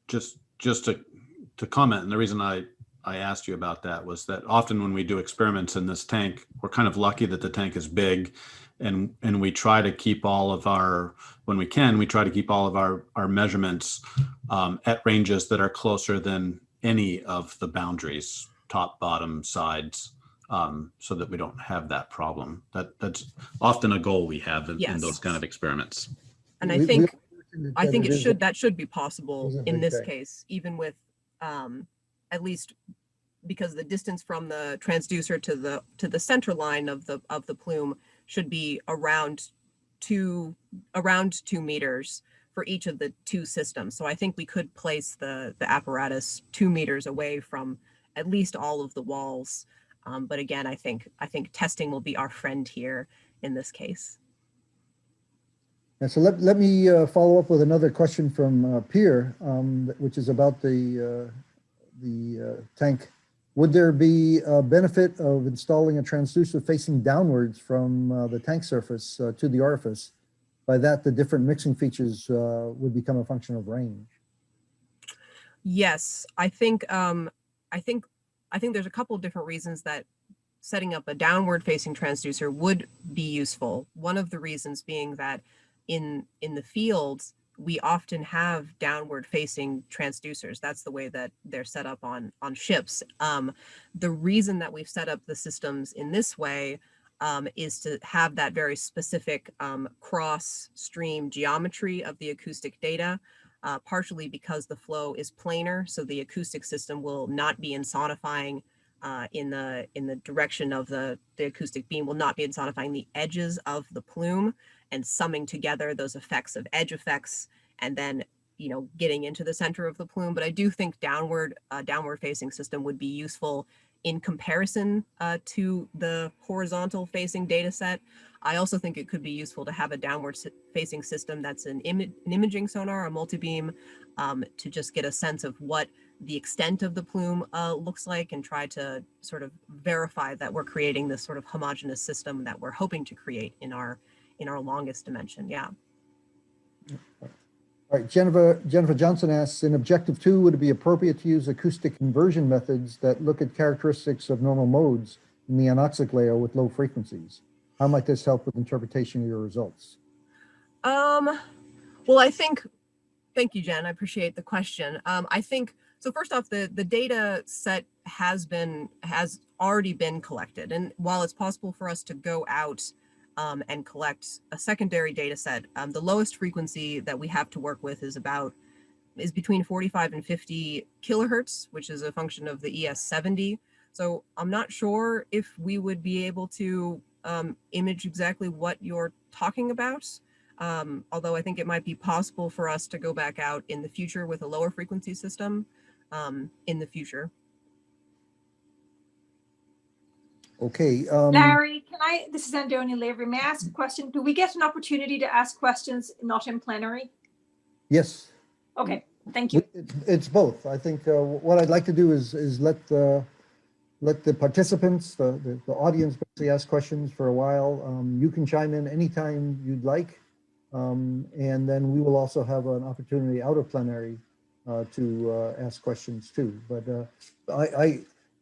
Just to comment, and the reason I asked you about that was that often when we do experiments in this tank, we're kind of lucky that the tank is big, and we try to keep all of our, when we can, we try to keep all of our measurements at ranges that are closer than any of the boundaries, top, bottom, sides, so that we don't have that problem. That's often a goal we have in those kind of experiments. And I think that should be possible in this case, even with at least because the distance from the transducer to the center line of the plume should be around 2 meters for each of the two systems. So I think we could place the apparatus 2 meters away from at least all of the walls. But again, I think testing will be our friend here in this case. And so let me follow up with another question from Pierre, which is about the tank. Would there be a benefit of installing a transducer facing downwards from the tank surface to the orifice? By that, the different mixing features would become a function of range. Yes, I think there's a couple of different reasons that setting up a downward facing transducer would be useful. One of the reasons being that in the field, we often have downward facing transducers. That's the way that they're set up on ships. The reason that we've set up the systems in this way is to have that very specific cross stream geometry of the acoustic data, partially because the flow is planar. So the acoustic system will not be insonifying in the direction of the acoustic beam, will not be insonifying the edges of the plume and summing together those effects of edge effects and then, getting into the center of the plume. But I do think downward facing system would be useful in comparison to the horizontal facing data set. I also think it could be useful to have a downward facing system that's an imaging sonar, a multi-beam, to just get a sense of what the extent of the plume looks like and try to sort of verify that we're creating this sort of homogeneous system that we're hoping to create in our longest dimension. Yeah. All right, Jennifer Johnson asks, in Objective 2, would it be appropriate to use acoustic inversion methods that look at characteristics of normal modes in the anoxic layer with low frequencies? How might this help with interpretation of your results? Well, thank you, Jen. I appreciate the question. I think So first off, the data set has already been collected. And while it's possible for us to go out and collect a secondary data set, the lowest frequency that we have to work with is between 45 and 50 kilohertz, which is a function of the ES70. So I'm not sure if we would be able to image exactly what you're talking about. Although I think it might be possible for us to go back out in the future with a lower frequency system in the future. Okay. Larry, this is Antonia Lavery. May I ask a question? Do we get an opportunity to ask questions not in plenary? Yes. Okay, thank you. It's both. I think what I'd like to do is let the participants, the audience, basically ask questions for a while. You can chime in anytime you'd like, and then we will also have an opportunity out of plenary to ask questions too. But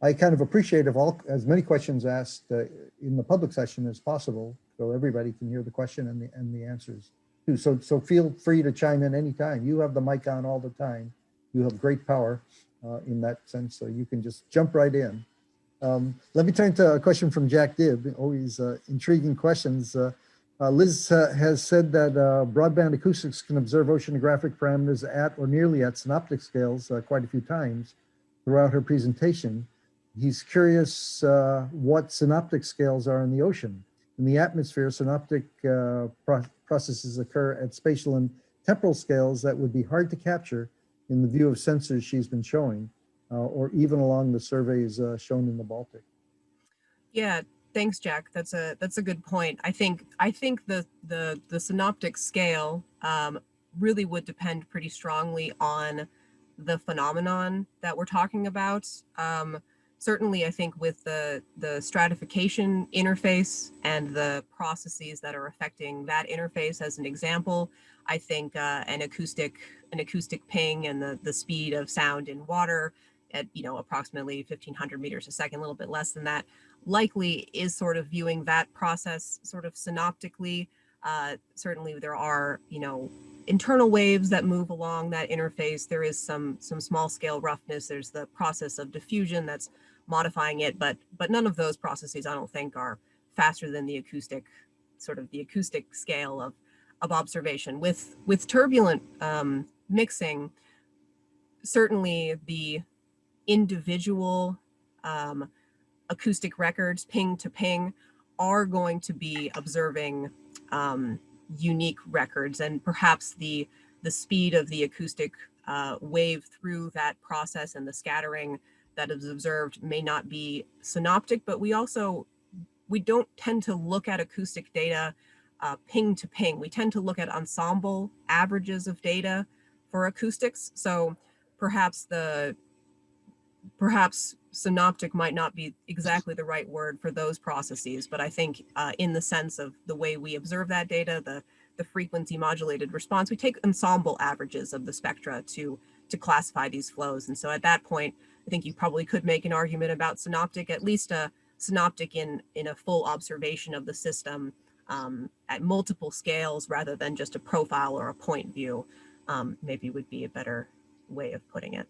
I kind of appreciate as many questions asked in the public session as possible, so everybody can hear the question and the answers too. So feel free to chime in anytime. You have the mic on all the time. You have great power in that sense, so you can just jump right in. Let me turn to a question from Jack Dibb. Always intriguing questions. Liz has said that broadband acoustics can observe oceanographic parameters at or nearly at synoptic scales quite a few times throughout her presentation. He's curious what synoptic scales are in the ocean. In the atmosphere, synoptic processes occur at spatial and temporal scales that would be hard to capture in the view of sensors she's been showing, or even along the surveys shown in the Baltic. Yeah, thanks, Jack. That's a good point. I think the synoptic scale really would depend pretty strongly on the phenomenon that we're talking about. Certainly, I think with the stratification interface and the processes that are affecting that interface, as an example, I think an acoustic ping and the speed of sound in water at approximately 1,500 meters a second, a little bit less than that, likely is sort of viewing that process sort of synoptically. Certainly, there are internal waves that move along that interface. There is some small scale roughness. There's the process of diffusion that's modifying it, but none of those processes, I don't think, are faster than the acoustic scale of observation. With turbulent mixing, certainly the individual acoustic records, ping to ping, are going to be observing unique records, and perhaps the speed of the acoustic wave through that process and the scattering that is observed may not be synoptic. But we don't tend to look at acoustic data ping to ping. We tend to look at ensemble averages of data for acoustics. So perhaps synoptic might not be exactly the right word for those processes, but I think in the sense of the way we observe that data, the frequency modulated response, we take ensemble averages of the spectra to classify these flows. And so at that point, I think you probably could make an argument about synoptic, at least a synoptic in a full observation of the system at multiple scales rather than just a profile or a point view, maybe would be a better way of putting it.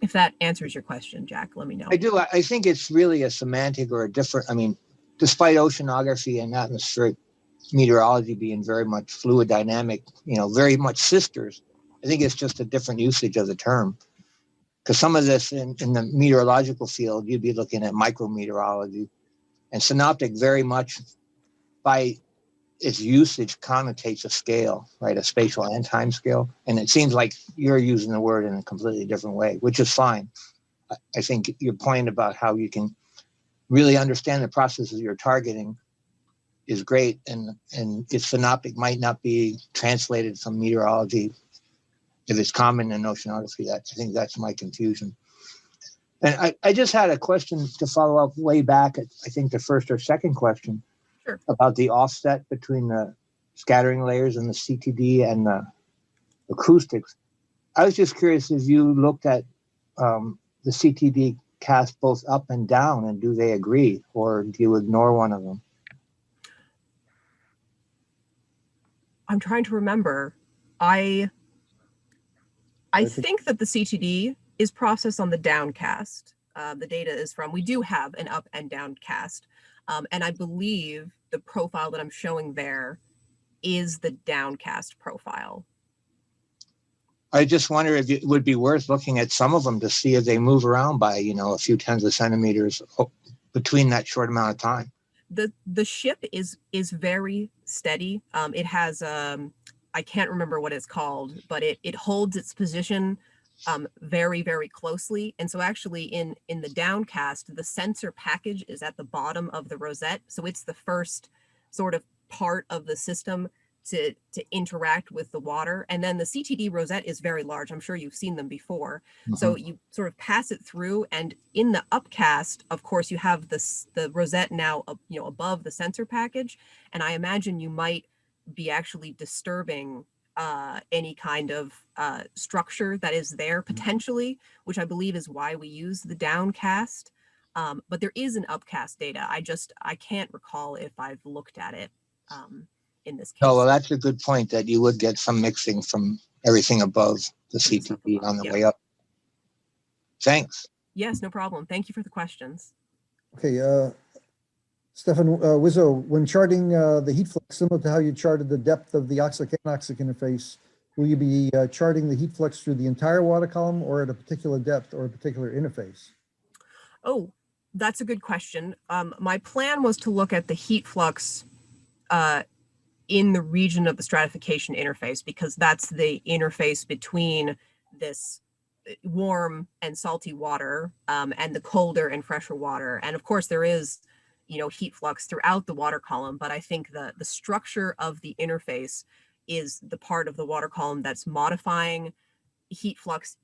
If that answers your question, Jack, let me know. I do. I think it's really a semantic or a different, despite oceanography and atmospheric meteorology being very much fluid dynamic, very much sisters, I think it's just a different usage of the term. Because some of this in the meteorological field, you'd be looking at micrometeorology, and synoptic very much by its usage connotates a scale, right? A spatial and time scale. And it seems like you're using the word in a completely different way, which is fine. I think your point about how you can really understand the processes you're targeting is great. And if synoptic might not be translated from meteorology, if it's common in oceanography, I think that's my confusion. And I just had a question to follow up way back at, I think, the first or second question. Sure. About the offset between the scattering layers and the CTD and the acoustics. I was just curious if you looked at the CTD cast both up and down, and do they agree, or do you ignore one of them? I'm trying to remember. I think that the CTD is processed on the downcast. The data is from, we do have an up and downcast. And I believe the profile that I'm showing there is the downcast profile. I just wonder if it would be worth looking at some of them to see if they move around by, a few tens of centimeters between that short amount of time. The ship is very steady. It has I can't remember what it's called, but it holds its position very, very closely. And so actually in the downcast, the sensor package is at the bottom of the rosette. So it's the first sort of part of the system to interact with the water. And then the CTD rosette is very large. I'm sure you've seen them before. So you sort of pass it through, and in the upcast, of course, you have the rosette now, above the sensor package. And I imagine you might be actually disturbing any kind of structure that is there potentially, which I believe is why we use the downcast. But there is an upcast data. I can't recall if I've looked at it in this case. Oh, well, that's a good point, that you would get some mixing from everything above the CTD on the way up. Thanks. Yes, no problem. Thank you for the questions. Okay, Stefan Wizzo, when charting the heat flux, similar to how you charted the depth of the oxic-anoxic interface, will you be charting the heat flux through the entire water column or at a particular depth or a particular interface? Oh, that's a good question. My plan was to look at the heat flux in the region of the stratification interface, because that's the interface between this warm and salty water and the colder and fresher water. And of course there is, heat flux throughout the water column, but I think the structure of the interface is the part of the water column that's modifying heat flux,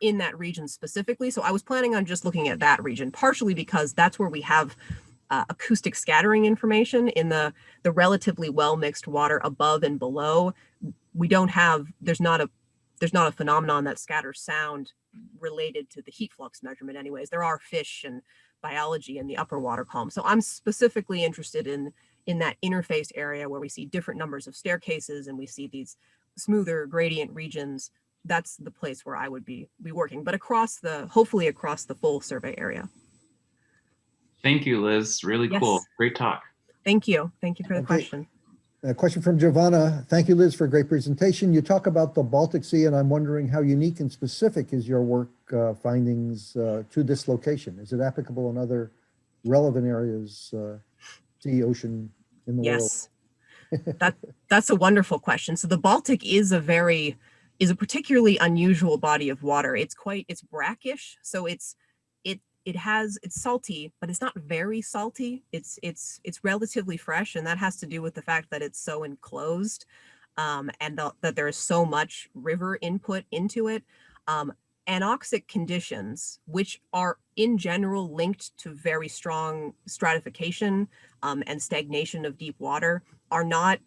in that region specifically. So I was planning on just looking at that region, partially because that's where we have acoustic scattering information. In the relatively well mixed water above and below, we don't have, there's not a phenomenon that scatters sound related to the heat flux measurement anyways. There are fish and biology in the upper water column. So I'm specifically interested in that interface area where we see different numbers of staircases and we see these smoother gradient regions. That's the place where I would be working, but hopefully across the full survey area. Thank you, Liz. Really Yes. cool. Great talk. Thank you. Thank you for the question. A question from Giovanna. Thank you, Liz, for a great presentation. You talk about the Baltic Sea, and I'm wondering how unique and specific is your work findings to this location? Is it applicable in other relevant areas, sea, ocean, in the world? Yes, that's a wonderful question. So the Baltic is a particularly unusual body of water. It's brackish, so it's salty, but it's not very salty. It's relatively fresh, and that has to do with the fact that it's so enclosed, and that there is so much river input into it. Anoxic conditions, which are in general linked to very strong stratification and stagnation of deep water, are not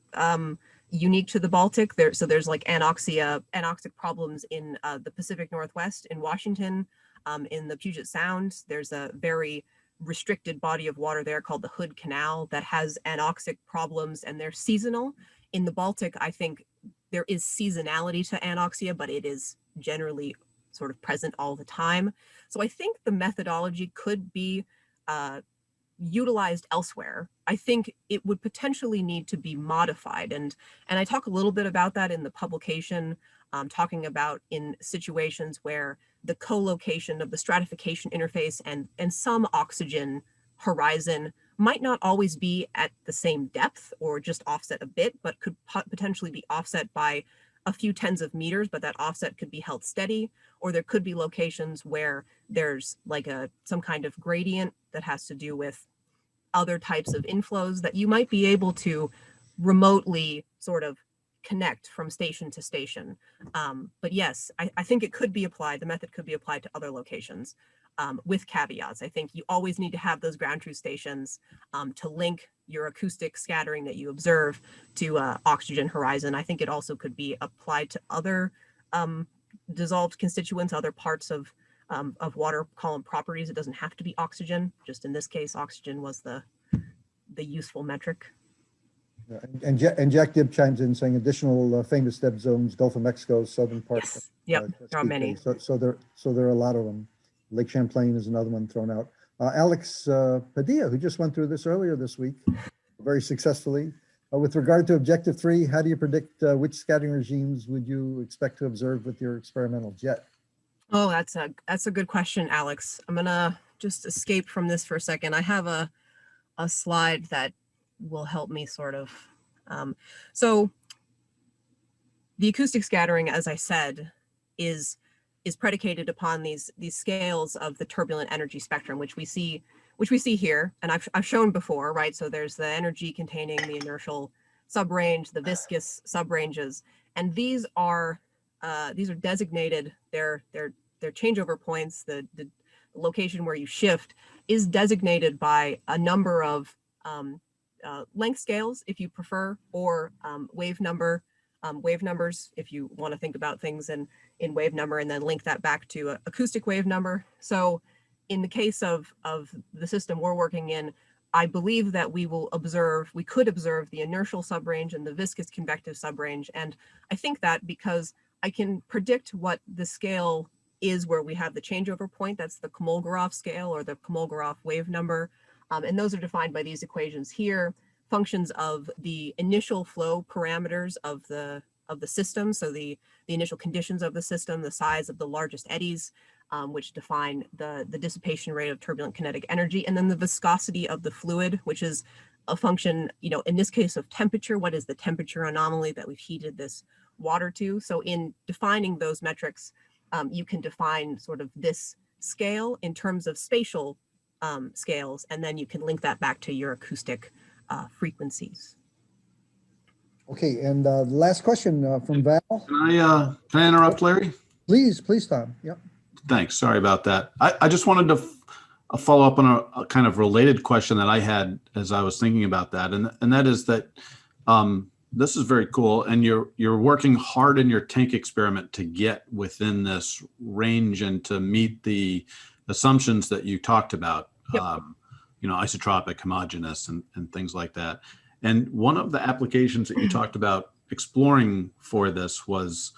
unique to the Baltic. There's like anoxic problems in the Pacific Northwest, in Washington. In the Puget Sound, there's a very restricted body of water there called the Hood Canal that has anoxic problems, and they're seasonal. In the Baltic, I think there is seasonality to anoxia, but it is generally sort of present all the time. So I think the methodology could be utilized elsewhere. I think it would potentially need to be modified. And I talk a little bit about that in the publication, talking about in situations where the co-location of the stratification interface and some oxygen horizon might not always be at the same depth or just offset a bit, but could potentially be offset by a few tens of meters, but that offset could be held steady. Or there could be locations where there's like some kind of gradient that has to do with other types of inflows that you might be able to remotely sort of connect from station to station. But yes, I think it could be applied. The method could be applied to other locations with caveats. I think you always need to have those ground truth stations to link your acoustic scattering that you observe to oxygen horizon. I think it also could be applied to other dissolved constituents, other parts of water column properties. It doesn't have to be oxygen. Just in this case, oxygen was the useful metric. And Jack Dibb chimes in saying additional famous depth zones, Gulf of Mexico, southern part. Yes. Yep. There are many. So there are a lot of them. Lake Champlain is another one thrown out. Alex Padilla, who just went through this earlier this week, very successfully. With regard to objective 3, how do you predict which scattering regimes would you expect to observe with your experimental jet? Oh, that's a good question, Alex. I'm gonna just escape from this for a second. I have a slide that will help me sort of. So the acoustic scattering, as I said, is predicated upon these scales of the turbulent energy spectrum, which we see here, and I've shown before, right? So there's the energy containing the inertial subrange, the viscous subranges, and these are designated. They're changeover points. The location where you shift is designated by a number of length scales, if you prefer, or wave numbers, if you want to think about things in wave number and then link that back to a acoustic wave number. So in the case of the system we're working in, I believe that we could observe the inertial subrange and the viscous convective subrange. And I think that because I can predict what the scale is where we have the changeover point, that's the Kolmogorov scale or the Kolmogorov wave number. And those are defined by these equations here, functions of the initial flow parameters of the system. So the initial conditions of the system, the size of the largest eddies, which define the dissipation rate of turbulent kinetic energy, and then the viscosity of the fluid, which is a function, in this case of temperature. What is the temperature anomaly that we've heated this water to? So in defining those metrics, you can define sort of this scale in terms of spatial scales, and then you can link that back to your acoustic frequencies. Okay, and the last question from Val. Can I interrupt, Larry? Please, Tom. Yep. Thanks. Sorry about that. I just wanted to follow up on a kind of related question that I had as I was thinking about that, and that is that this is very cool, and you're working hard in your tank experiment to get within this range and to meet the assumptions that you talked about. Yep. Isotropic, homogeneous, and things like that. And one of the applications that you talked about exploring for this was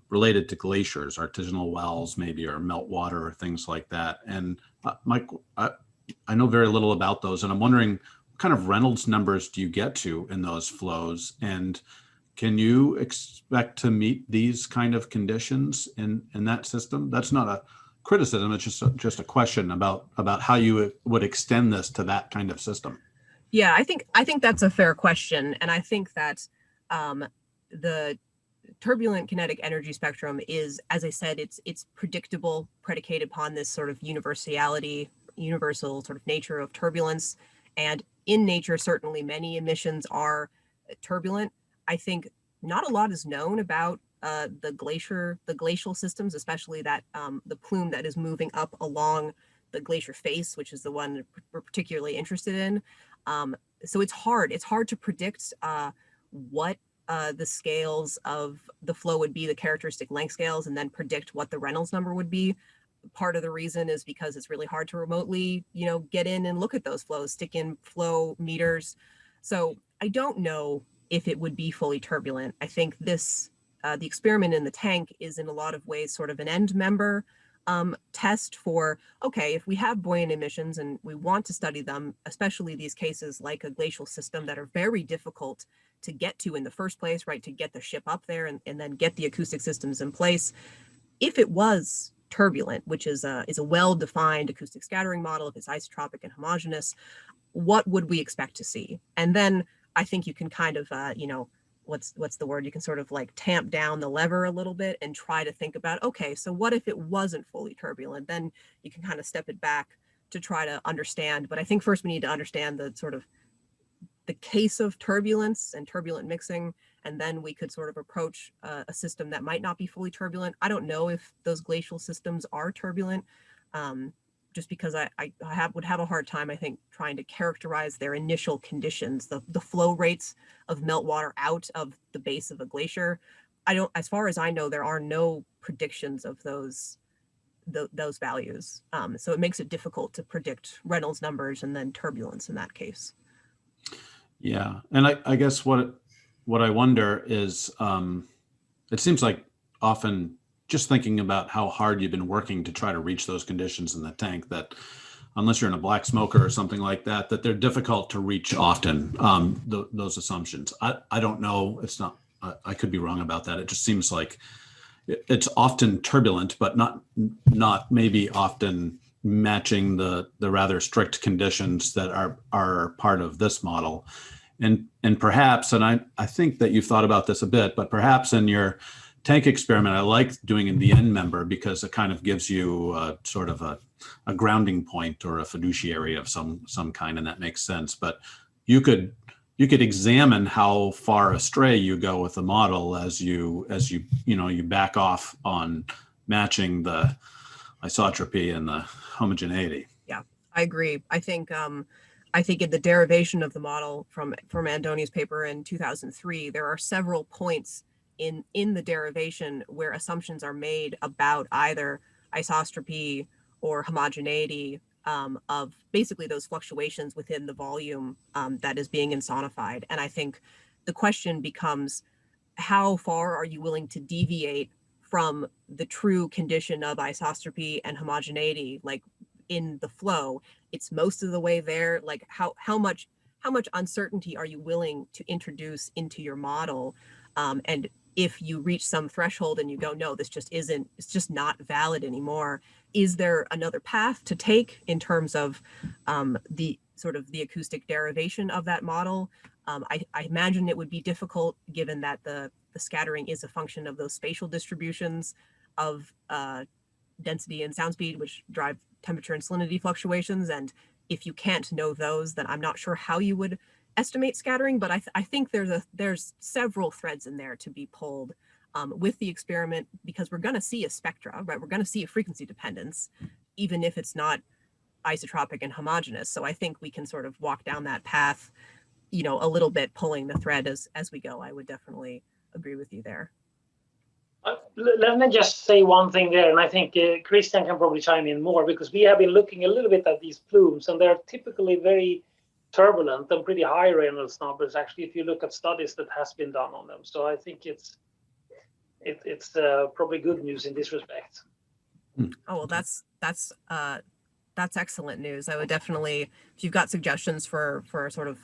related to glaciers, artisanal wells, maybe, or meltwater, or things like that. And Mike, I know very little about those, and I'm wondering what kind of Reynolds numbers do you get to in those flows, and can you expect to meet these kind of conditions in that system? That's not a criticism; it's just a question about how you would extend this to that kind of system. Yeah, I think that's a fair question, and I think that the turbulent kinetic energy spectrum is, as I said, it's predictable, predicated upon this sort of universal sort of nature of turbulence. And in nature, certainly many emissions are turbulent. I think not a lot is known about the glacial systems, especially that the plume that is moving up along the glacier face, which is the one we're particularly interested in. So it's hard to predict what the scales of the flow would be, the characteristic length scales, and then predict what the Reynolds number would be. Part of the reason is because it's really hard to remotely, get in and look at those flows, stick in flow meters. So I don't know if it would be fully turbulent. I think this, the experiment in the tank is in a lot of ways sort of an end member test for, okay, if we have buoyant emissions and we want to study them, especially these cases like a glacial system that are very difficult to get to in the first place, right, to get the ship up there and then get the acoustic systems in place. If it was turbulent, which is a well-defined acoustic scattering model, if it's isotropic and homogeneous, what would we expect to see? And then I think you can kind of, what's the word? You can sort of like tamp down the lever a little bit and try to think about, okay, so what if it wasn't fully turbulent? Then you can kind of step it back to try to understand. But I think first we need to understand the sort of the case of turbulence and turbulent mixing, and then we could sort of approach a system that might not be fully turbulent. I don't know if those glacial systems are turbulent, just because I would have a hard time, I think, trying to characterize their initial conditions, the flow rates of meltwater out of the base of a glacier. As far as I know, there are no predictions of those values. So it makes it difficult to predict Reynolds numbers and then turbulence in that case. Yeah, and I guess what I wonder is, it seems like often just thinking about how hard you've been working to try to reach those conditions in the tank, that unless you're in a black smoker or something like that, that they're difficult to reach often, those assumptions. I don't know, it's not, I could be wrong about that. It just seems like it's often turbulent, but not maybe often matching the rather strict conditions that are part of this model. And perhaps, and I think that you've thought about this a bit, but perhaps in your tank experiment, I like doing in the end member because it kind of gives you sort of a grounding point or a fiduciary of some kind, and that makes sense. But you could examine how far astray you go with the model as you back off on matching the isotropy and the homogeneity. Yeah, I agree. I think in the derivation of the model from Andoni's paper in 2003, there are several points in the derivation where assumptions are made about either isotropy or homogeneity of basically those fluctuations within the volume that is being insonified. And I think the question becomes, how far are you willing to deviate from the true condition of isotropy and homogeneity, like in the flow? It's most of the way there. Like how much uncertainty are you willing to introduce into your model? And if you reach some threshold and you go, no, it's just not valid anymore, is there another path to take in terms of the acoustic derivation of that model? I imagine it would be difficult given that the scattering is a function of those spatial distributions of density and sound speed, which drive temperature and salinity fluctuations. And if you can't know those, then I'm not sure how you would estimate scattering. But I think there's several threads in there to be pulled with the experiment, because we're going to see a spectra, right? We're going to see a frequency dependence, even if it's not isotropic and homogeneous. So I think we can sort of walk down that path, a little bit, pulling the thread as we go. I would definitely agree with you there. Let me just say one thing there, and I think Christian can probably chime in more, because we have been looking a little bit at these plumes, and they're typically very turbulent and pretty high Reynolds numbers, actually, if you look at studies that has been done on them. So I think it's probably good news in this respect. Oh, well, that's excellent news. I would definitely, if you've got suggestions for sort of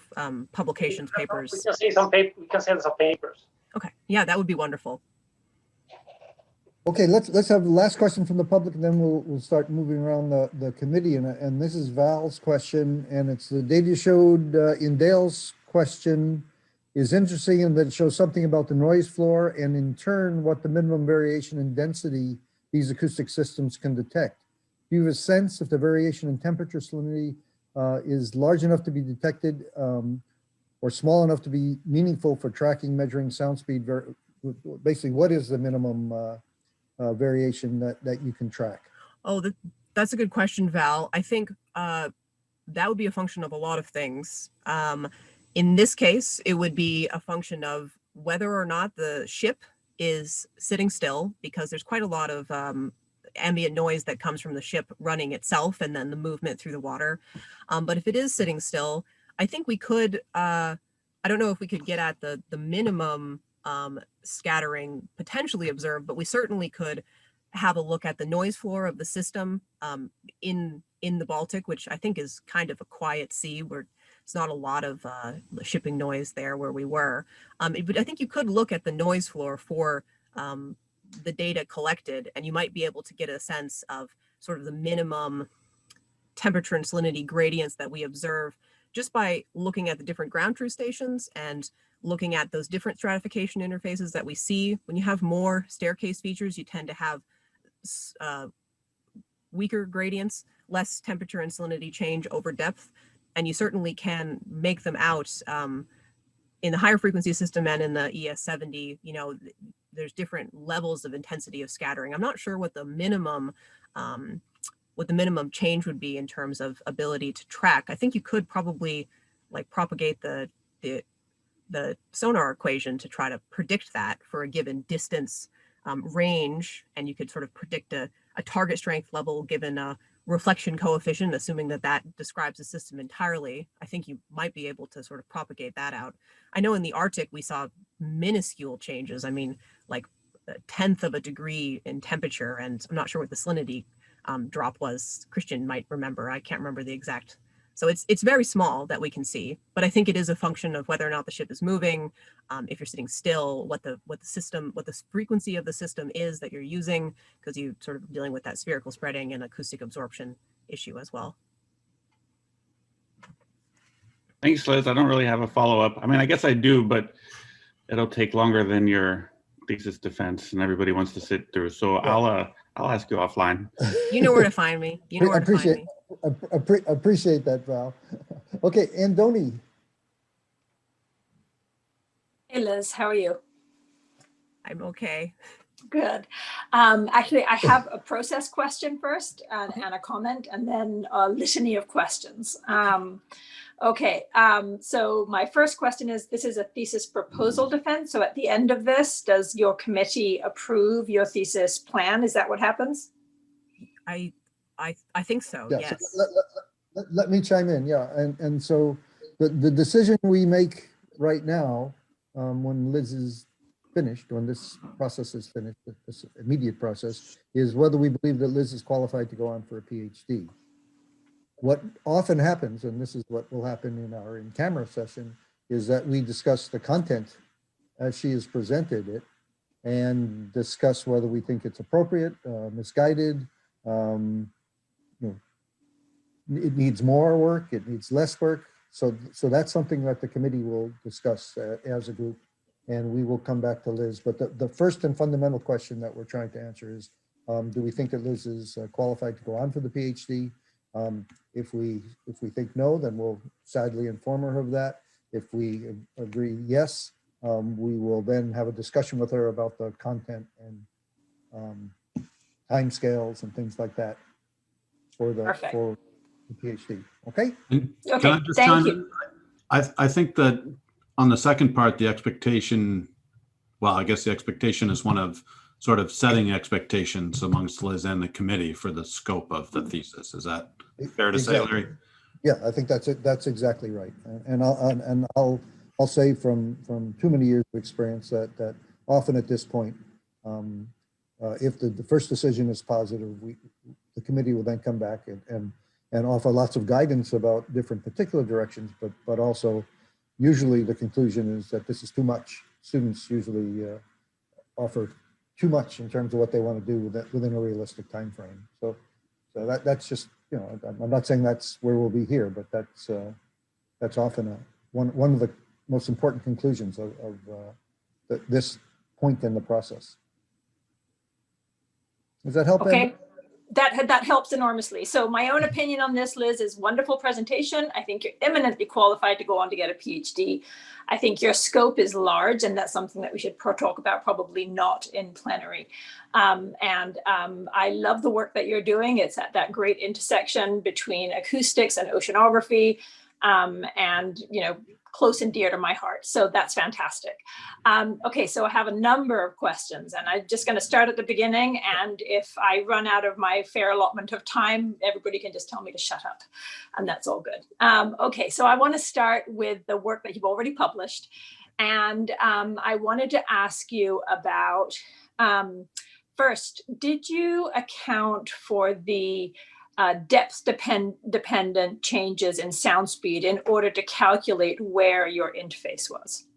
publications, papers. We can send some papers. Okay, yeah, that would be wonderful. Okay, let's have the last question from the public, and then we'll start moving around the committee. And this is Val's question, and it's the data you showed in Dale's question is interesting in that it shows something about the noise floor, and in turn, what the minimum variation in density these acoustic systems can detect. Do you have a sense if the variation in temperature salinity is large enough to be detected or small enough to be meaningful for tracking, measuring sound speed? Basically, what is the minimum variation that you can track? Oh, that's a good question, Val. I think that would be a function of a lot of things. In this case, it would be a function of whether or not the ship is sitting still, because there's quite a lot of ambient noise that comes from the ship running itself and then the movement through the water. But if it is sitting still, I think we could, I don't know if we could get at the minimum scattering potentially observed, but we certainly could have a look at the noise floor of the system in the Baltic, which I think is kind of a quiet sea where it's not a lot of shipping noise there where we were. But I think you could look at the noise floor for the data collected, and you might be able to get a sense of sort of the minimum temperature and salinity gradients that we observe just by looking at the different ground truth stations and looking at those different stratification interfaces that we see. When you have more staircase features, you tend to have weaker gradients, less temperature and salinity change over depth, and you certainly can make them out in the higher frequency system and in the ES70. There's different levels of intensity of scattering. I'm not sure what the minimum change would be in terms of ability to track. I think you could probably propagate the sonar equation to try to predict that for a given distance range, and you could sort of predict a target strength level given reflection coefficient, assuming that that describes the system entirely, I think you might be able to sort of propagate that out. I know in the Arctic, we saw minuscule changes. I mean, like a 1/10 of a degree in temperature, and I'm not sure what the salinity drop was. Christian might remember. I can't remember the exact. So it's very small that we can see, but I think it is a function of whether or not the ship is moving. If you're sitting still, what the frequency of the system is that you're using, because you're sort of dealing with that spherical spreading and acoustic absorption issue as well. Thanks, Liz. I don't really have a follow-up. I mean, I guess I do, but it'll take longer than your thesis defense, and everybody wants to sit through. So yeah. I'll ask you offline. You know where to find me. You know where to find me. Appreciate that, Val. Okay, Andoni. Hey, Liz, how are you? I'm okay. Good. Actually, I have a process question first and a comment, and then a litany of questions. So my first question is, this is a thesis proposal defense. So at the end of this, does your committee approve your thesis plan? Is that what happens? I think so, yeah, yes. So let me chime in, yeah. And so the decision we make right now, when Liz is finished, when this process is finished, this immediate process, is whether we believe that Liz is qualified to go on for a PhD. What often happens, and this is what will happen in our in-camera session, is that we discuss the content as she has presented it and discuss whether we think it's appropriate, misguided, it needs more work, it needs less work. So that's something that the committee will discuss as a group, and we will come back to Liz. But the first and fundamental question that we're trying to answer is, do we think that Liz is qualified to go on for the PhD? If we think no, then we'll sadly inform her of that. If we agree yes, we will then have a discussion with her about the content and timescales and things like that for the PhD. Okay. Okay. Can I just chime in? I think that on the second part, the expectation, well, I guess the expectation is one of sort of setting expectations amongst Liz and the committee for the scope of the thesis. Is that fair to say, Larry? Yeah, I think that's it. That's exactly right. And I'll say from too many years of experience that often at this point, if the first decision is positive, the committee will then come back and offer lots of guidance about different particular directions, but also usually the conclusion is that this is too much. Students usually offer too much in terms of what they want to do within a realistic time frame. So that's just, you know, I'm not saying that's where we'll be here, but that's often one of the most important conclusions of this point in the process. Does that help? Okay. Andy? That helps enormously. So my own opinion on this, Liz, is wonderful presentation. I think you're eminently qualified to go on to get a PhD. I think your scope is large, and that's something that we should talk about, probably not in plenary. I love the work that you're doing. It's at that great intersection between acoustics and oceanography, and, you know, close and dear to my heart. So that's fantastic. Okay, so I have a number of questions, and I'm just going to start at the beginning. And if I run out of my fair allotment of time, everybody can just tell me to shut up, and that's all good. Okay, so I want to start with the work that you've already published. And I wanted to ask you about, first, did you account for the depth-dependent changes in sound speed in order to calculate where your interface was?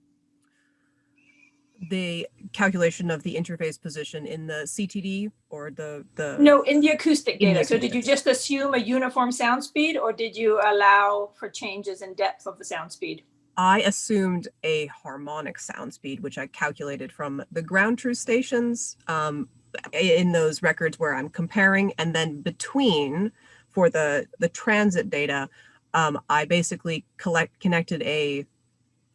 The calculation of the interface position in the CTD or the No, in the acoustic data. So did you just assume a uniform sound speed, or did you allow for changes in depth of the sound speed? I assumed a harmonic sound speed, which I calculated from the ground truth stations in those records where I'm comparing, and then between for the transit data, I basically connected a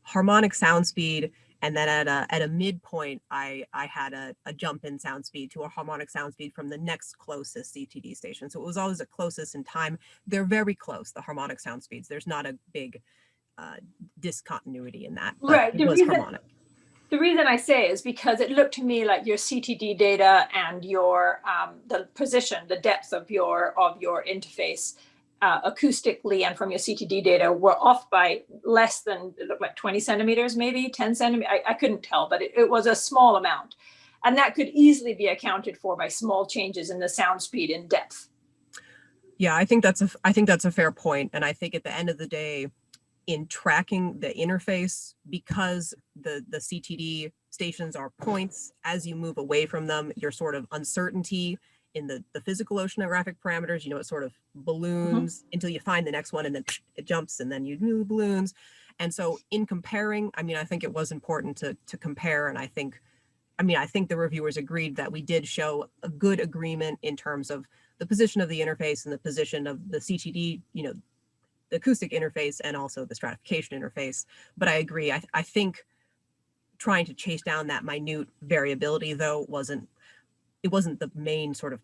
harmonic sound speed, and then at a midpoint, I had a jump in sound speed to a harmonic sound speed from the next closest CTD station. So it was always the closest in time. They're very close, the harmonic sound speeds. There's not a big discontinuity in that. Right. It was harmonic. The reason I say is because it looked to me like your CTD data and your the position, the depth of your interface acoustically and from your CTD data were off by less than, it looked like 20 centimeters, maybe 10 centimeters. I couldn't tell, but it was a small amount. And that could easily be accounted for by small changes in the sound speed and depth. Yeah, I think that's a fair point. And I think at the end of the day, in tracking the interface, because the CTD stations are points, as you move away from them, your sort of uncertainty in the physical oceanographic parameters, it sort of balloons until you find the next one, and then it jumps, and then you move balloons. And so in comparing, I think it was important to compare. And I think the reviewers agreed that we did show a good agreement in terms of the position of the interface and the position of the CTD, the acoustic interface, and also the stratification interface. But I agree. I think trying to chase down that minute variability, though, wasn't the main sort of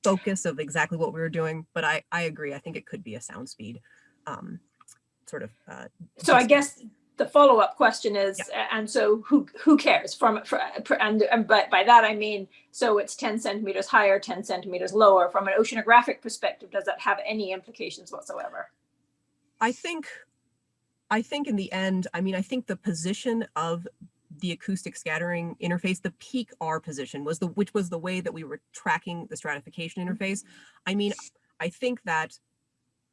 focus of exactly what we were doing. But I agree. I think it could be a sound speed sort of. So I guess the follow-up question is, and so who cares and but by that I mean, so it's 10 centimeters higher, 10 centimeters lower. From an oceanographic perspective, does that have any implications whatsoever? I think in the end, I think the position of the acoustic scattering interface, the peak R position which was the way that we were tracking the stratification interface. I think that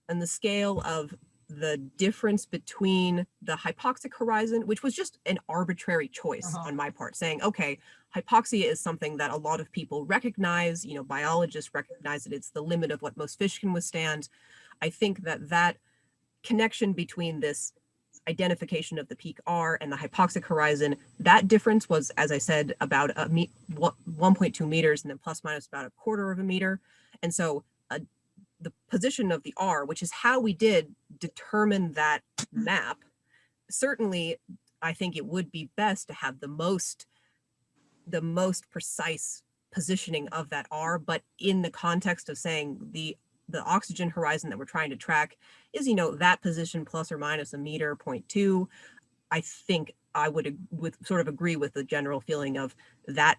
on the scale of the difference between the hypoxic horizon, which was just an arbitrary choice on my part, saying, okay, hypoxia is something that a lot of people recognize, biologists recognize that it's the limit of what most fish can withstand. I think that connection between this identification of the peak R and the hypoxic horizon, that difference was, as I said, about 1.2 meters, and then plus minus about a quarter of a meter. And so the position of the R, which is how we did determine that map, certainly I think it would be best to have the most precise positioning of that R, but in the context of saying the oxygen horizon that we're trying to track is, that position plus or minus a meter, 0.2. I think I would sort of agree with the general feeling of that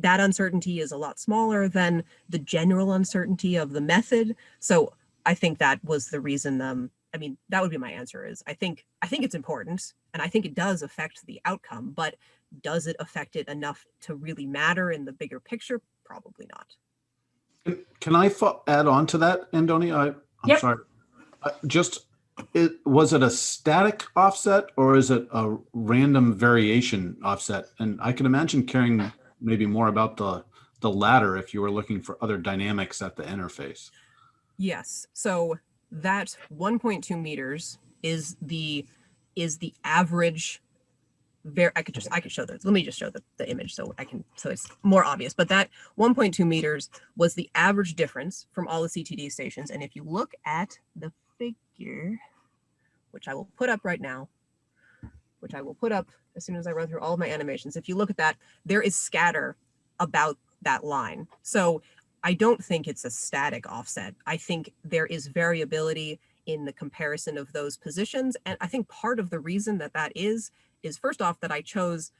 uncertainty is a lot smaller than the general uncertainty of the method. So I think that was the reason. That would be my answer. Is I think it's important, and I think it does affect the outcome, but does it affect it enough to really matter in the bigger picture? Probably not. Can I add on to that, Andoni? I'm sorry. Was it a static offset, or is it a random variation offset? And I can imagine caring maybe more about the latter if you were looking for other dynamics at the interface. Yes. So that 1.2 meters is the average. I could show that. Let me just show the image so it's more obvious. But that 1.2 meters was the average difference from all the CTD stations. And if you look at the figure, which I will put up right now, which I will put up as soon as I run through all of my animations, if you look at that, there is scatter about that line. So I don't think it's a static offset. I think there is variability in the comparison of those positions. And I think part of the reason that is first off that I chose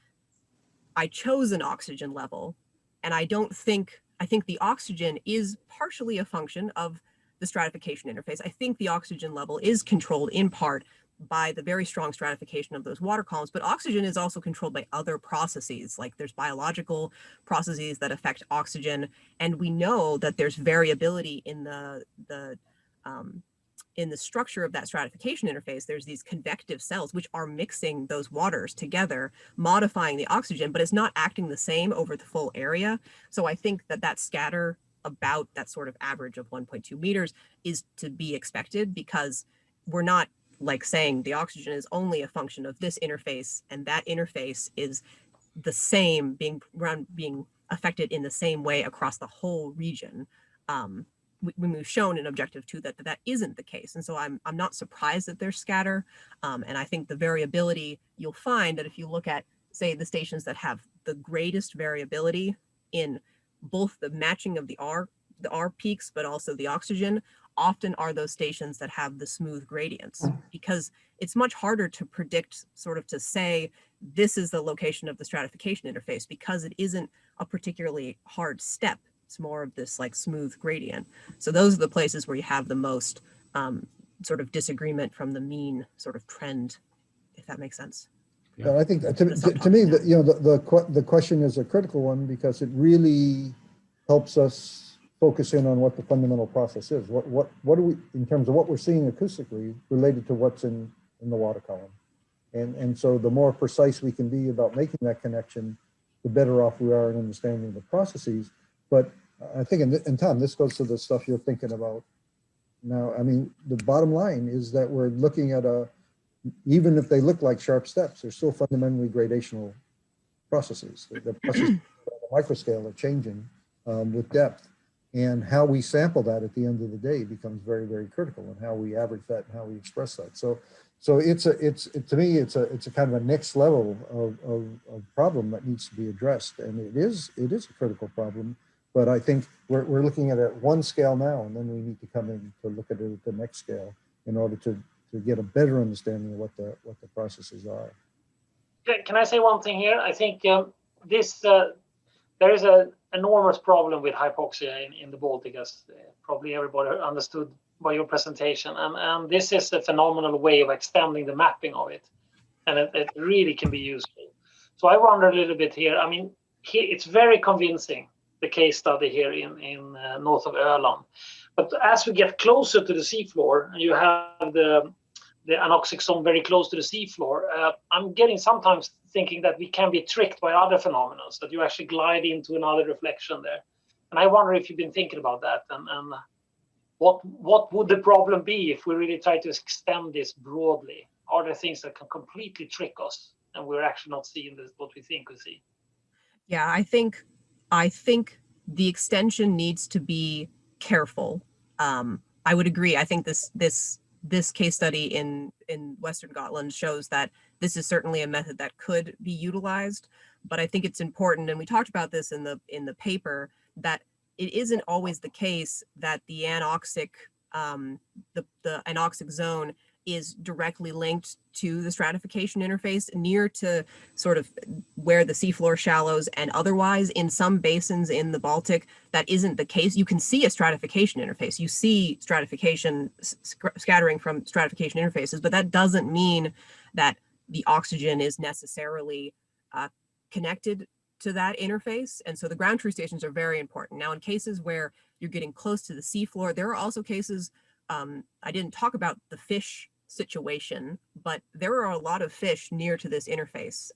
an oxygen level. And I think the oxygen is partially a function of the stratification interface. I think the oxygen level is controlled in part by the very strong stratification of those water columns, but oxygen is also controlled by other processes, like there's biological processes that affect oxygen. And we know that there's variability in the structure of that stratification interface. There's these convective cells which are mixing those waters together, modifying the oxygen, but it's not acting the same over the full area. So I think that scatter about that sort of average of 1.2 meters is to be expected, because we're not like saying the oxygen is only a function of this interface, and that interface is the same, being affected in the same way across the whole region. We've shown in Objective 2 that isn't the case. And so I'm not surprised that there's scatter. And I think the variability, you'll find that if you look at, say, the stations that have the greatest variability in both the matching of the R peaks, but also the oxygen, often are those stations that have the smooth gradients, because it's much harder to predict, sort of to say this is the location of the stratification interface because it isn't a particularly hard step. It's more of this like smooth gradient. So those are the places where you have the most sort of disagreement from the mean sort of trend, if that makes sense. Yeah, I think to me, the question is a critical one because it really helps us focus in on what the fundamental process is. What do we, in terms of what we're seeing acoustically, related to what's in the water column, and so the more precise we can be about making that connection, the better off we are in understanding the processes. But I think, and Tom, this goes to the stuff you're thinking about now. I mean, the bottom line is that we're looking at even if they look like sharp steps, they're still fundamentally gradational processes. The processes at the microscale are changing with depth, and how we sample that at the end of the day becomes very, very critical, and how we average that and how we express that. So to me, it's a kind of a next level of problem that needs to be addressed, and it is a critical problem. But I think we're looking at it at one scale now, and then we need to come in to look at it at the next scale in order to get a better understanding of what the processes are. Can I say one thing here? I think there is an enormous problem with hypoxia in the Baltic, as probably everybody understood by your presentation. And this is a phenomenal way of extending the mapping of it. And it really can be useful. So I wonder a little bit here. I mean, it's very convincing, the case study here in north of Öland. But as we get closer to the seafloor, and you have the anoxic zone very close to the seafloor, I'm getting sometimes thinking that we can be tricked by other phenomena, that you actually glide into another reflection there. And I wonder if you've been thinking about that, and what would the problem be if we really try to extend this broadly? Are there things that can completely trick us and we're actually not seeing what we think we see? Yeah, I think the extension needs to be careful. I would agree. I think this case study in Western Gotland shows that this is certainly a method that could be utilized, but I think it's important, and we talked about this in the paper, that it isn't always the case that the anoxic the anoxic zone is directly linked to the stratification interface near to sort of where the seafloor shallows, and otherwise in some basins in the Baltic, that isn't the case. You can see a stratification interface. You see stratification scattering from stratification interfaces, but that doesn't mean that the oxygen is necessarily connected to that interface. And so the ground truth stations are very important. Now, in cases where you're getting close to the seafloor, there are also cases, I didn't talk about the fish situation, but there are a lot of fish near to this interface.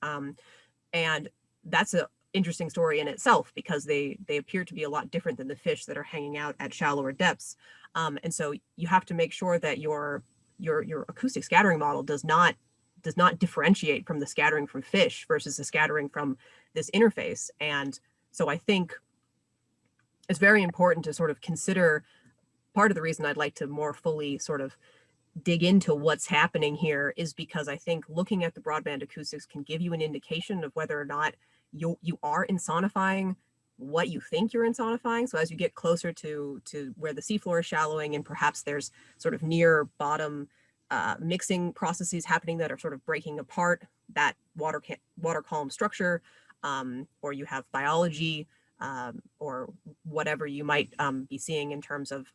And that's an interesting story in itself, because they appear to be a lot different than the fish that are hanging out at shallower depths. And so you have to make sure that your acoustic scattering model does not differentiate from the scattering from fish versus the scattering from this interface. And so I think it's very important to sort of consider, part of the reason I'd like to more fully sort of dig into what's happening here is because I think looking at the broadband acoustics can give you an indication of whether or not you are insonifying what you think you're insonifying. So as you get closer to where the seafloor is shallowing, and perhaps there's sort of near bottom mixing processes happening that are sort of breaking apart that water column structure, or you have biology, or whatever you might be seeing in terms of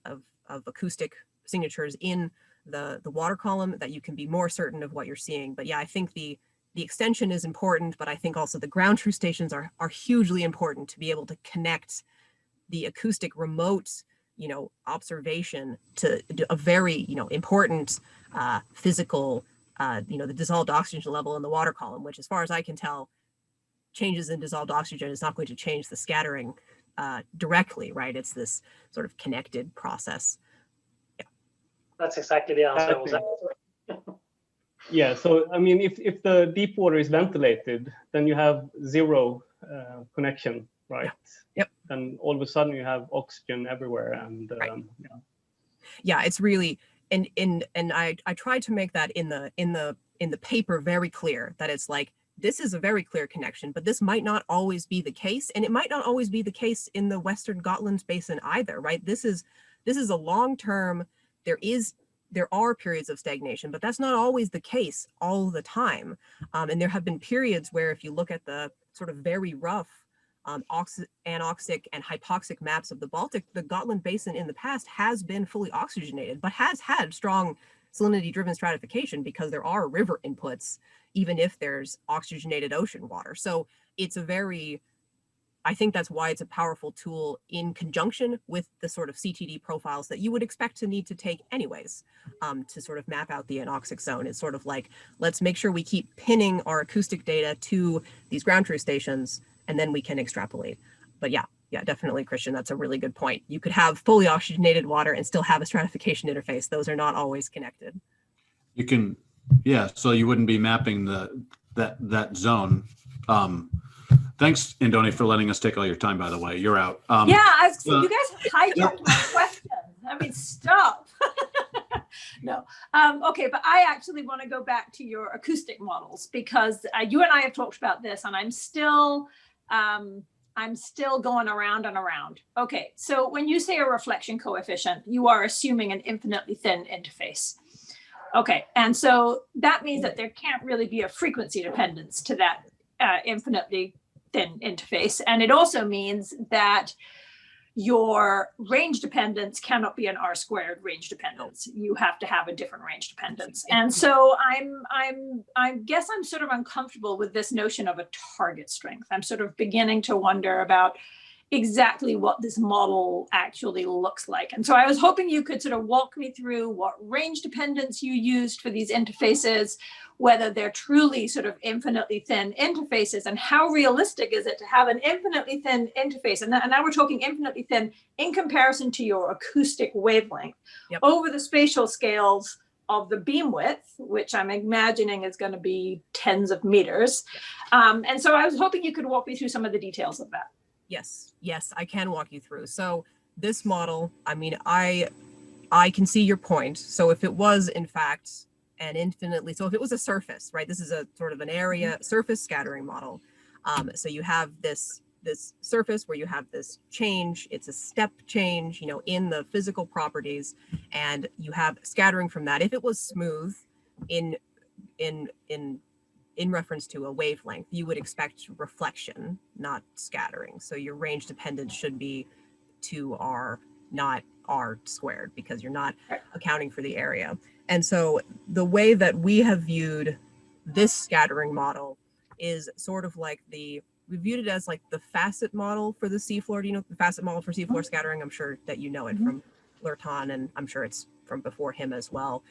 acoustic signatures in the water column, that you can be more certain of what you're seeing. But yeah, I think the extension is important, but I think also the ground truth stations are hugely important to be able to connect the acoustic remote, observation to a very, important physical, the dissolved oxygen level in the water column, which, as far as I can tell, changes in dissolved oxygen is not going to change the scattering directly, right? It's this sort of connected process. Yeah. That's exactly the answer. Yeah, so I mean, if the deep water is ventilated, then you have zero connection, right? Yeah. Yep. Then all of a sudden you have oxygen everywhere, and right. Yeah, it's really, and I tried to make that in the paper very clear, that it's like, this is a very clear connection, but this might not always be the case, and it might not always be the case in the Western Gotland Basin either, right? This is a long-term, there is there are periods of stagnation, but that's not always the case all the time. And there have been periods where if you look at the sort of very rough anoxic and hypoxic maps of the Baltic, the Gotland Basin in the past has been fully oxygenated, but has had strong salinity-driven stratification because there are river inputs, even if there's oxygenated ocean water. So it's a very, I think that's why it's a powerful tool in conjunction with the sort of CTD profiles that you would expect to need to take anyways, to sort of map out the anoxic zone. It's sort of like, let's make sure we keep pinning our acoustic data to these ground truth stations, and then we can extrapolate. But yeah, definitely, Christian, that's a really good point. You could have fully oxygenated water and still have a stratification interface. Those are not always connected. You can, yeah, so you wouldn't be mapping that zone. Thanks, Indoni, for letting us take all your time, by the way. You're out. You guys hijacked my question. I mean, stop. No. Okay, but I actually want to go back to your acoustic models because you and I have talked about this, and I'm still going around and around. Okay, so when you say a reflection coefficient, you are assuming an infinitely thin interface. Okay, and so that means that there can't really be a frequency dependence to that infinitely thin interface. And it also means that your range dependence cannot be an R² range dependence. You have to have a different range dependence. And so I guess I'm sort of uncomfortable with this notion of a target strength. I'm sort of beginning to wonder about exactly what this model actually looks like. And so I was hoping you could sort of walk me through what range dependence you used for these interfaces, whether they're truly sort of infinitely thin interfaces, and how realistic is it to have an infinitely thin interface? And now we're talking infinitely thin in comparison to your acoustic wavelength over the spatial scales of the beam width, which I'm imagining is going to be tens of meters. And so I was hoping you could walk me through some of the details of that. Yes, I can walk you through. So this model, I mean, I can see your point. So if it was in fact an infinitely, so if it was a surface, right? This is a sort of an area surface scattering model. So you have this surface where you have this change. It's a step change, in the physical properties, and you have scattering from that. If it was smooth in reference to a wavelength, you would expect reflection, not scattering. So your range dependence should be 2R, not R², because you're not accounting for the area. And so the way that we have viewed this scattering model is sort of like we viewed it as like the facet model for the seafloor. Do you know the facet model for seafloor scattering? I'm sure that you know it from Lerton, and I'm sure it's from before him as well.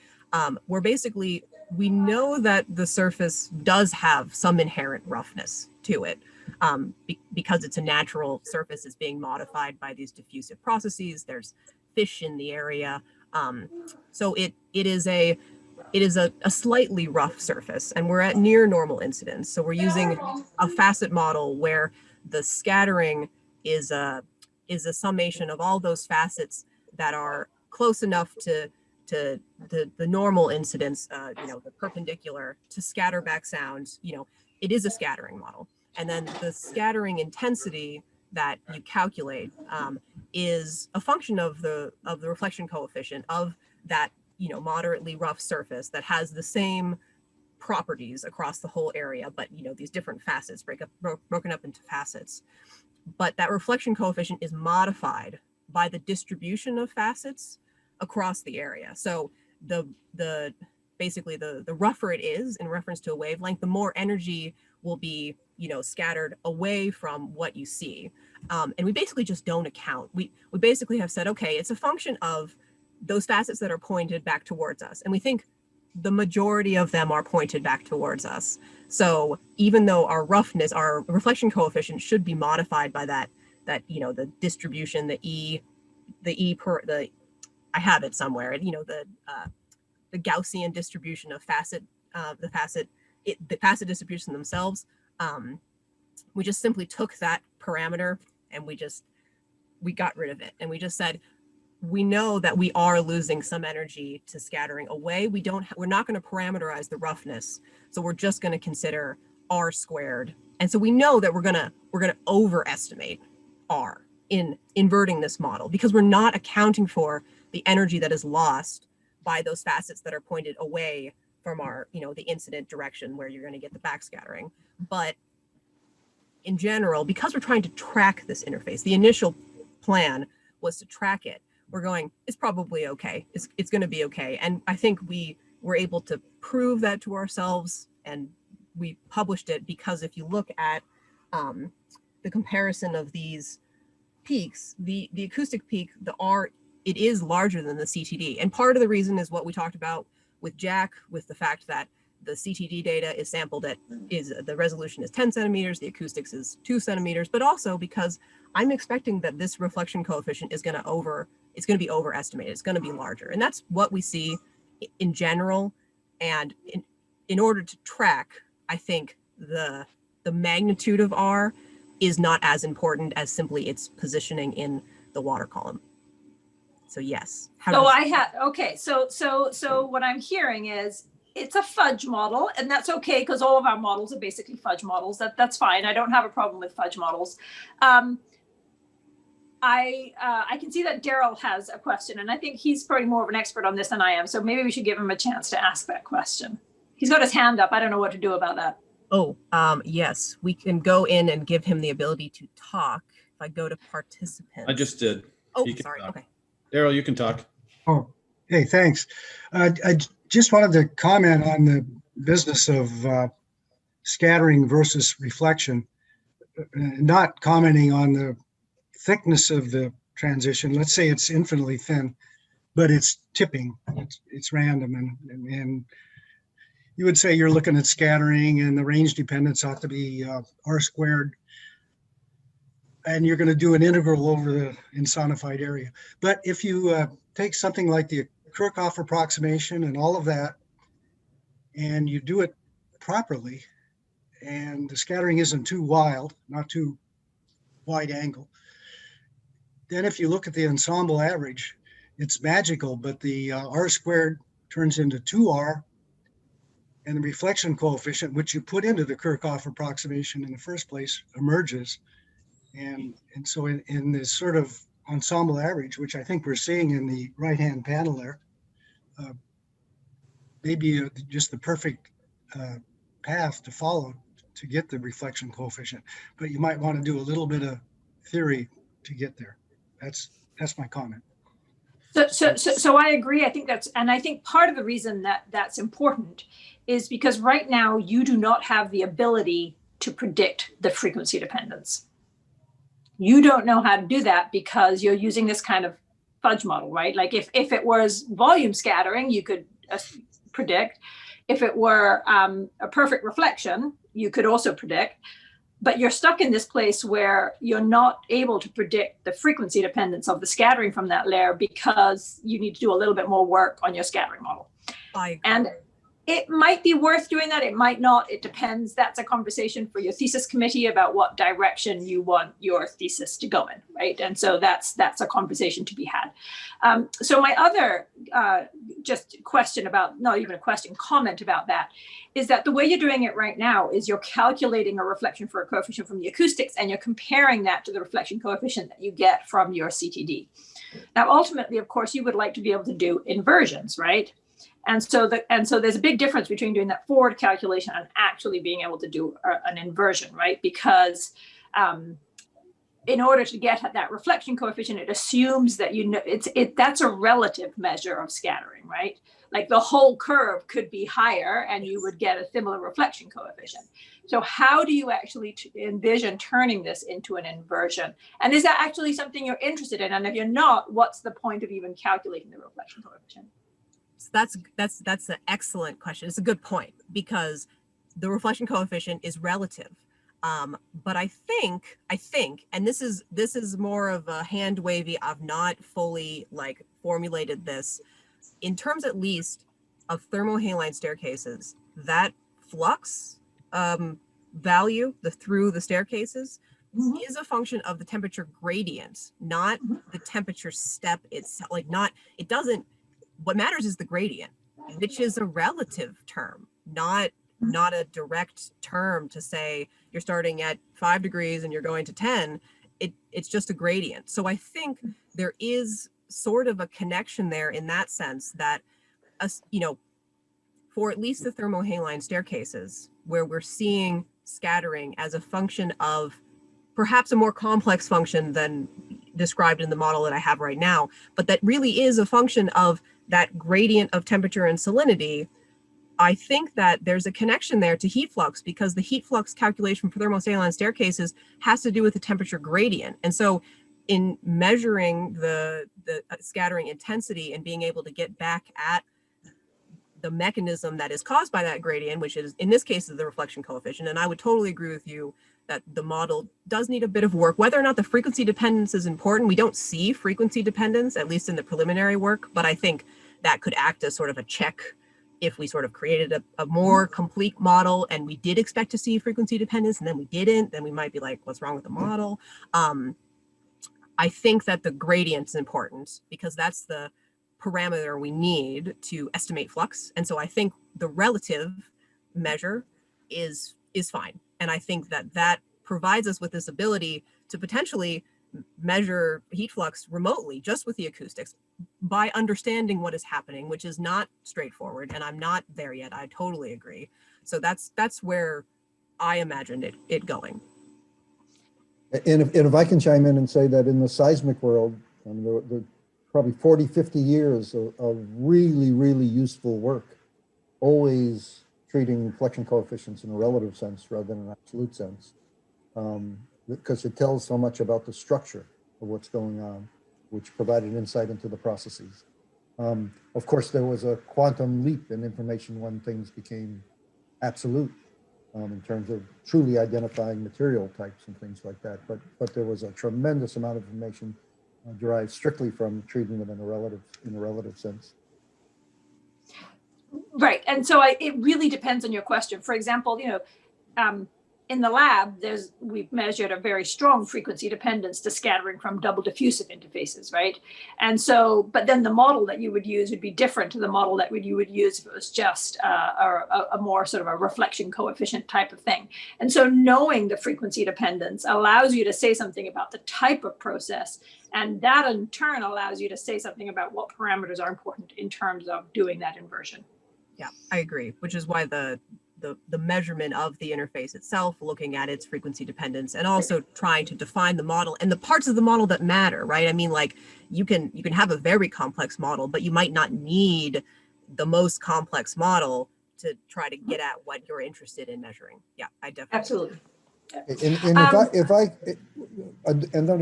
Where basically we know that the surface does have some inherent roughness to it, because it's a natural surface. It's being modified by these diffusive processes. There's fish in the area, so it is a slightly rough surface, and we're at near normal incidence. So we're using a facet model where the scattering is a summation of all those facets that are close enough to the normal incidence, the perpendicular, to scatter back sound. It is a scattering model. And then the scattering intensity that you calculate is a function of the reflection coefficient of that, moderately rough surface that has the same properties across the whole area, but these different facets broken up into facets. But that reflection coefficient is modified by the distribution of facets across the area. So basically the rougher it is in reference to a wavelength, the more energy will be scattered away from what you see. And we basically just don't account. We basically have said, okay, it's a function of those facets that are pointed back towards us, and we think the majority of them are pointed back towards us. So even though our roughness, our reflection coefficient should be modified by that the distribution, I have it somewhere, the Gaussian distribution of the facet distribution themselves. We just simply took that parameter and we got rid of it. And we just said, we know that we are losing some energy to scattering away. We're not going to parameterize the roughness. So we're just going to consider R². And so we know that we're going to overestimate R in inverting this model, because we're not accounting for the energy that is lost by those facets that are pointed away from our, the incident direction where you're going to get the backscattering. But in general, because we're trying to track this interface, the initial plan was to track it. We're going, it's probably okay. It's going to be okay. And I think we were able to prove that to ourselves, and we published it because if you look at the comparison of these peaks, the acoustic peak, the R, it is larger than the CTD. And part of the reason is what we talked about with Jack, with the fact that the CTD data is sampled at, the resolution is 10 centimeters, the acoustics is 2 centimeters, but also because I'm expecting that this reflection coefficient is going to be overestimated. It's going to be larger. And that's what we see in general. And in order to track, I think the magnitude of R is not as important as simply its positioning in the water column. So yes. So what I'm hearing is it's a fudge model, and that's okay because all of our models are basically fudge models. That's fine. I don't have a problem with fudge models. I can see that Daryl has a question, and I think he's probably more of an expert on this than I am. So maybe we should give him a chance to ask that question. He's got his hand up. I don't know what to do about that. Oh, yes, we can go in and give him the ability to talk. If I go to participants. I just did. Oh, sorry. Talk. Okay. Daryl, you can talk. Oh, hey, thanks. I just wanted to comment on the business of scattering versus reflection, not commenting on the thickness of the transition. Let's say it's infinitely thin, but it's tipping, it's random. And you would say you're looking at scattering and the range dependence ought to be R squared. And you're going to do an integral over the insonified area. But if you take something like the Kirchhoff approximation and all of that, and you do it properly, and the scattering isn't too wild, not too wide angle, then if you look at the ensemble average, it's magical, but the R squared turns into 2R, and the reflection coefficient, which you put into the Kirchhoff approximation in the first place, emerges. And so in this sort of ensemble average, which I think we're seeing in the right-hand panel there, maybe just the perfect path to follow to get the reflection coefficient. But you might want to do a little bit of theory to get there. That's my comment. So I agree. I think part of the reason that that's important is because right now you do not have the ability to predict the frequency dependence. You don't know how to do that because you're using this kind of fudge model, right? Like if it was volume scattering, you could predict. If it were a perfect reflection, you could also predict. But you're stuck in this place where you're not able to predict the frequency dependence of the scattering from that layer because you need to do a little bit more work on your scattering model. And it might be worth doing that. It might not. It depends. That's a conversation for your thesis committee about what direction you want your thesis to go in, right? And so that's a conversation to be had. So my other just question about, not even a question, comment about that is that the way you're doing it right now is you're calculating a reflection for a coefficient from the acoustics and you're comparing that to the reflection coefficient that you get from your CTD. Now, ultimately, of course, you would like to be able to do inversions, right? And so there's a big difference between doing that forward calculation and actually being able to do an inversion, right? Because in order to get at that reflection coefficient, it assumes that that's a relative measure of scattering, right? Like the whole curve could be higher and you would get a similar reflection coefficient. So how do you actually envision turning this into an inversion? And is that actually something you're interested in? And if you're not, what's the point of even calculating the reflection coefficient? So that's an excellent question. It's a good point because the reflection coefficient is relative. But I think, and this is more of a hand wavy. I've not fully formulated this in terms at least of thermohaline staircases. That flux value through the staircases is a function of the temperature gradient, not the temperature step itself. What matters is the gradient, which is a relative term, not a direct term to say you're starting at 5 degrees and you're going to 10. It's just a gradient. So I think there is sort of a connection there in that sense that for at least the thermohaline staircases, where we're seeing scattering as a function of perhaps a more complex function than described in the model that I have right now, but that really is a function of that gradient of temperature and salinity, I think that there's a connection there to heat flux, because the heat flux calculation for thermosaline staircases has to do with the temperature gradient. And so in measuring the scattering intensity and being able to get back at the mechanism that is caused by that gradient, which is in this case is the reflection coefficient. And I would totally agree with you that the model does need a bit of work. Whether or not the frequency dependence is important, we don't see frequency dependence, at least in the preliminary work, but I think that could act as sort of a check if we sort of created a more complete model and we did expect to see frequency dependence and then we didn't, then we might be like, what's wrong with the model? I think that the gradient is important because that's the parameter we need to estimate flux. And so I think the relative measure is fine. And I think that provides us with this ability to potentially measure heat flux remotely just with the acoustics by understanding what is happening, which is not straightforward. And I'm not there yet. I totally agree. So that's where I imagined it going. And if I can chime in and say that in the seismic world, the probably 40, 50 years of really, really useful work, always treating reflection coefficients in a relative sense rather than an absolute sense, because it tells so much about the structure of what's going on, which provided insight into the processes. Of course, there was a quantum leap in information when things became absolute in terms of truly identifying material types and things like that. But there was a tremendous amount of information derived strictly from treating them in a relative sense. Right, and so it really depends on your question. For example, in the lab, we've measured a very strong frequency dependence to scattering from double diffusive interfaces, right? And so, but then the model that you would use would be different to the model that you would use if it was just a more sort of a reflection coefficient type of thing. And so knowing the frequency dependence allows you to say something about the type of process, and that in turn allows you to say something about what parameters are important in terms of doing that inversion. Yeah, I agree, which is why the measurement of the interface itself, looking at its frequency dependence, and also trying to define the model and the parts of the model that matter, right? I mean, like you can have a very complex model, but you might not need the most complex model to try to get at what you're interested in measuring. Yeah, I definitely. Absolutely. And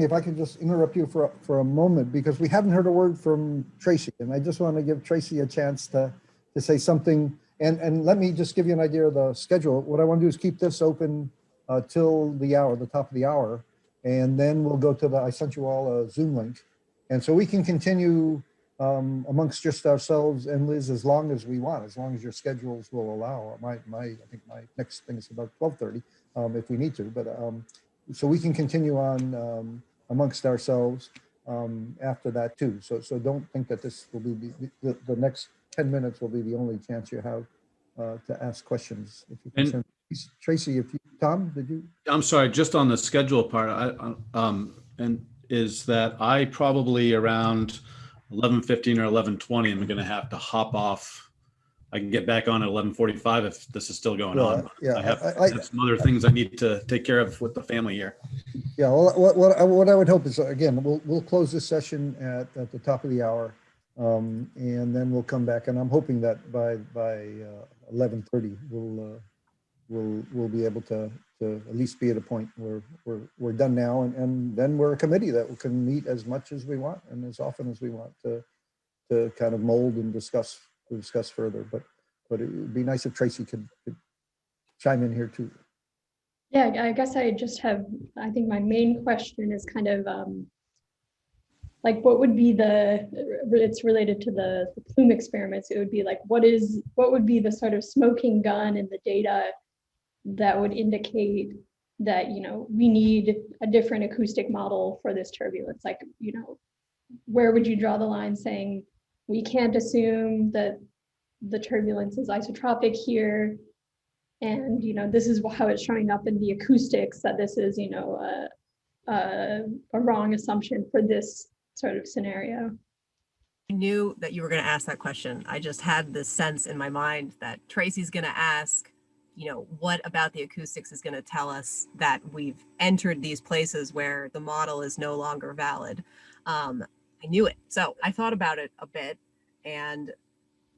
if I can just interrupt you for a moment, because we haven't heard a word from Tracy, and I just want to give Tracy a chance to say something. And let me just give you an idea of the schedule. What I want to do is keep this open till the top of the hour, and then we'll go to I sent you all a Zoom link. And so we can continue amongst just ourselves and Liz as long as we want, as long as your schedules will allow. I think my next thing is about 12:30 if we need to, but so we can continue on amongst ourselves after that too. So don't think that this will be the next 10 minutes will be the only chance you have to ask questions. If you can Tracy, Tom, did you? I'm sorry, just on the schedule part, and is that I probably around 11:15 or 11:20, I'm going to have to hop off. I can get back on at 11:45 if this is still going on. Yeah, I have some other things I need to take care of with the family here. Yeah, well, what I would hope is, again, we'll close this session at the top of the hour. And then we'll come back, and I'm hoping that by 11:30 we'll be able to at least be at a point where we're done now, and then we're a committee that can meet as much as we want and as often as we want to kind of mold and discuss further. But it would be nice if Tracy could chime in here too. Yeah, I guess I think my main question is kind of like what would be it's related to the plume experiments. It would be like, what would be the sort of smoking gun in the data that would indicate that, we need a different acoustic model for this turbulence? Like, where would you draw the line saying we can't assume that the turbulence is isotropic here, and this is how it's showing up in the acoustics, that this is a wrong assumption for this sort of scenario? I knew that you were going to ask that question. I just had this sense in my mind that Tracy's going to ask, you know, what about the acoustics is going to tell us that we've entered these places where the model is no longer valid. I knew it. So I thought about it a bit. And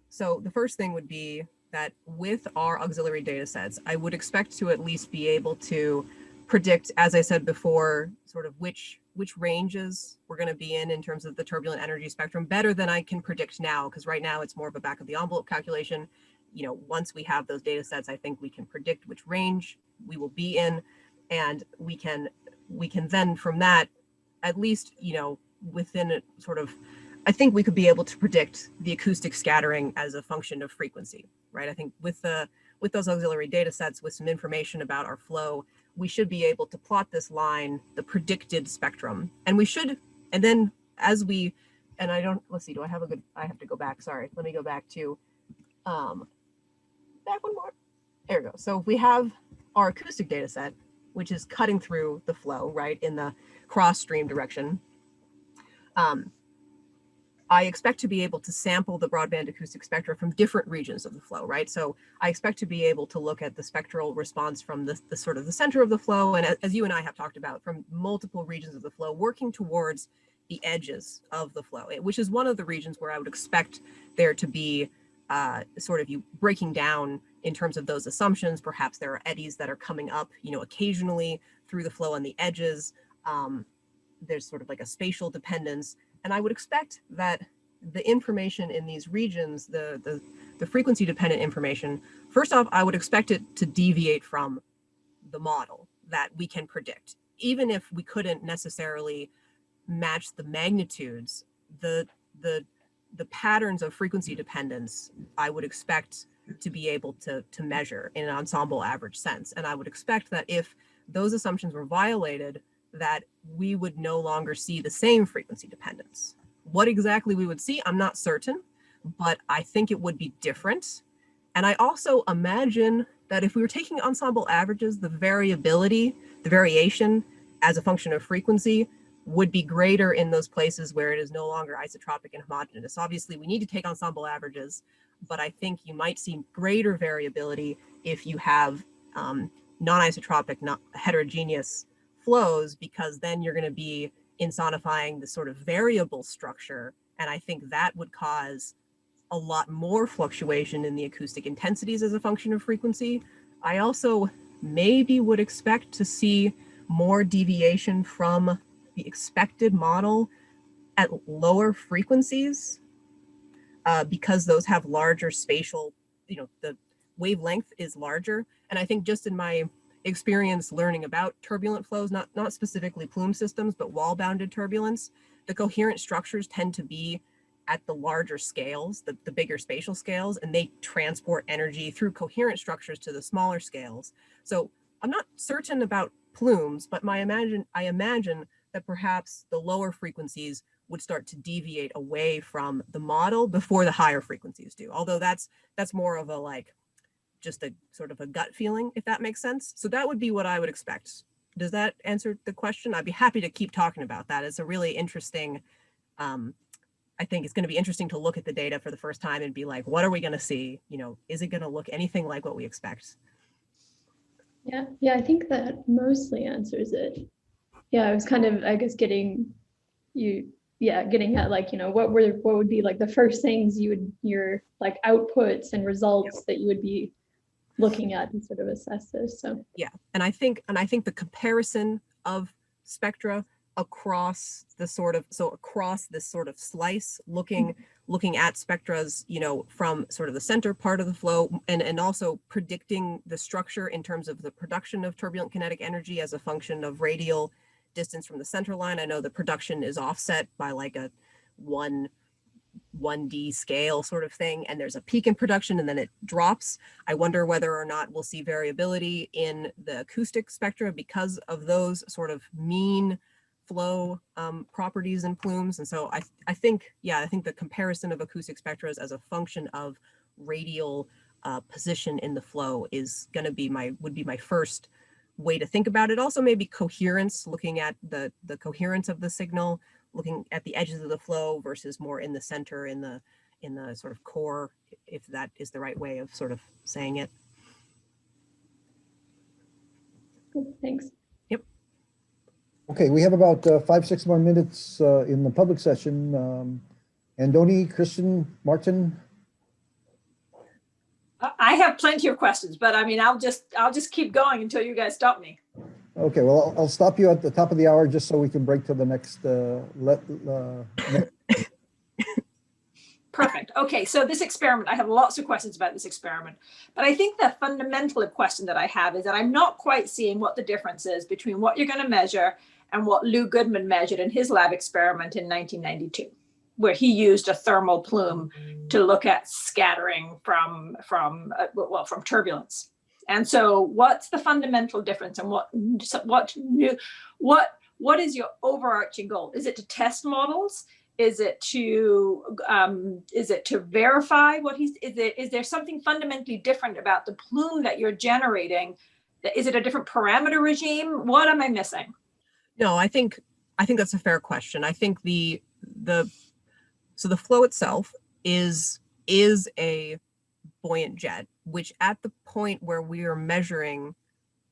so the first thing would be that with our auxiliary data sets, I would expect to at least be able to predict, as I said before, sort of which ranges we're going to be in terms of the turbulent energy spectrum better than I can predict now, because right now it's more of a back of the envelope calculation. You know, once we have those data sets, I think we can predict which range we will be in, and we can then from that, at least, you know, within a sort of, I think we could be able to predict the acoustic scattering as a function of frequency, right? I think with those auxiliary data sets, with some information about our flow, we should be able to plot this line, the predicted spectrum. And we should, and then as we, and I don't, let's see, do I have a good, I have to go back, sorry. Let me go back to, back one more. There we go. So if we have our acoustic data set, which is cutting through the flow, right, in the cross stream direction, I expect to be able to sample the broadband acoustic spectra from different regions of the flow, right? So I expect to be able to look at the spectral response from the sort of the center of the flow, and as you and I have talked about, from multiple regions of the flow, working towards the edges of the flow, which is one of the regions where I would expect there to be sort of you breaking down in terms of those assumptions. Perhaps there are eddies that are coming up, you know, occasionally through the flow on the edges. There's sort of like a spatial dependence. And I would expect that the information in these regions, the frequency dependent information, first off, I would expect it to deviate from the model that we can predict. Even if we couldn't necessarily match the magnitudes, the patterns of frequency dependence, I would expect to be able to measure in an ensemble average sense. And I would expect that if those assumptions were violated, that we would no longer see the same frequency dependence. What exactly we would see, I'm not certain, but I think it would be different. And I also imagine that if we were taking ensemble averages, the variability, the variation as a function of frequency would be greater in those places where it is no longer isotropic and homogeneous. Obviously, we need to take ensemble averages, but I think you might see greater variability if you have non-isotropic, not heterogeneous flows, because then you're going to be insonifying the sort of variable structure. And I think that would cause a lot more fluctuation in the acoustic intensities as a function of frequency. I also maybe would expect to see more deviation from the expected model at lower frequencies because those have larger spatial, you know, the wavelength is larger. And I think just in my experience learning about turbulent flows, not specifically plume systems, but wall-bounded turbulence, the coherent structures tend to be at the larger scales, the bigger spatial scales, and they transport energy through coherent structures to the smaller scales. So I'm not certain about plumes, but I imagine that perhaps the lower frequencies would start to deviate away from the model before the higher frequencies do. Although that's more of a like, just a sort of a gut feeling, if that makes sense. So that would be what I would expect. Does that answer the question? I'd be happy to keep talking about that. It's a really interesting, I think it's going to be interesting to look at the data for the first time and be like, what are we going to see? You know, is it going to look anything like what we expect? Yeah, I think that mostly answers it. Yeah, I was kind of, I guess, getting at like, you know, what would be like the first things your like outputs and results that you would be looking at and sort of assess this. So yeah, and I think the comparison of spectra across this sort of slice, looking at spectras, you know, from sort of the center part of the flow, and also predicting the structure in terms of the production of turbulent kinetic energy as a function of radial distance from the center line. I know the production is offset by like a 1D scale sort of thing, and there's a peak in production and then it drops. I wonder whether or not we'll see variability in the acoustic spectra because of those sort of mean flow properties in plumes. And so I think the comparison of acoustic spectra as a function of radial position in the flow is going to would be my first way to think about it. Also maybe coherence, looking at the coherence of the signal, looking at the edges of the flow versus more in the center, in the sort of core, if that is the right way of sort of saying it. Good, thanks. Yep. Okay, we have about 5-6 more minutes in the public session. Andoni, Christian, Martin. I have plenty of questions, but I mean, I'll just keep going until you guys stop me. Okay, well, I'll stop you at the top of the hour just so we can break to the next. Perfect. Okay, so this experiment, I have lots of questions about this experiment, but I think the fundamental question that I have is that I'm not quite seeing what the difference is between what you're going to measure and what Lou Goodman measured in his lab experiment in 1992, where he used a thermal plume to look at scattering from turbulence. And so what's the fundamental difference, and what is your overarching goal? Is it to test models? Is it to verify what is there something fundamentally different about the plume that you're generating? Is it a different parameter regime? What am I missing? No, I think that's a fair question. I think so the flow itself is a buoyant jet, which at the point where we are measuring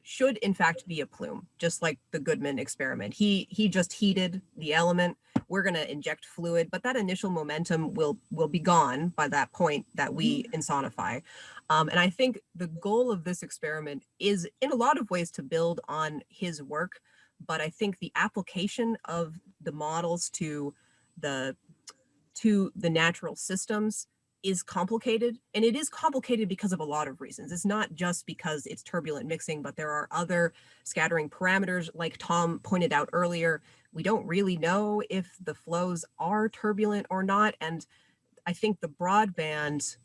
should in fact be a plume, just like the Goodman experiment. He just heated the element. We're going to inject fluid, but that initial momentum will be gone by that point that we insonify. And I think the goal of this experiment is in a lot of ways to build on his work, but I think the application of the models to the natural systems is complicated, and it is complicated because of a lot of reasons. It's not just because it's turbulent mixing, but there are other scattering parameters. Like Tom pointed out earlier, we don't really know if the flows are turbulent or not. And I think the broadband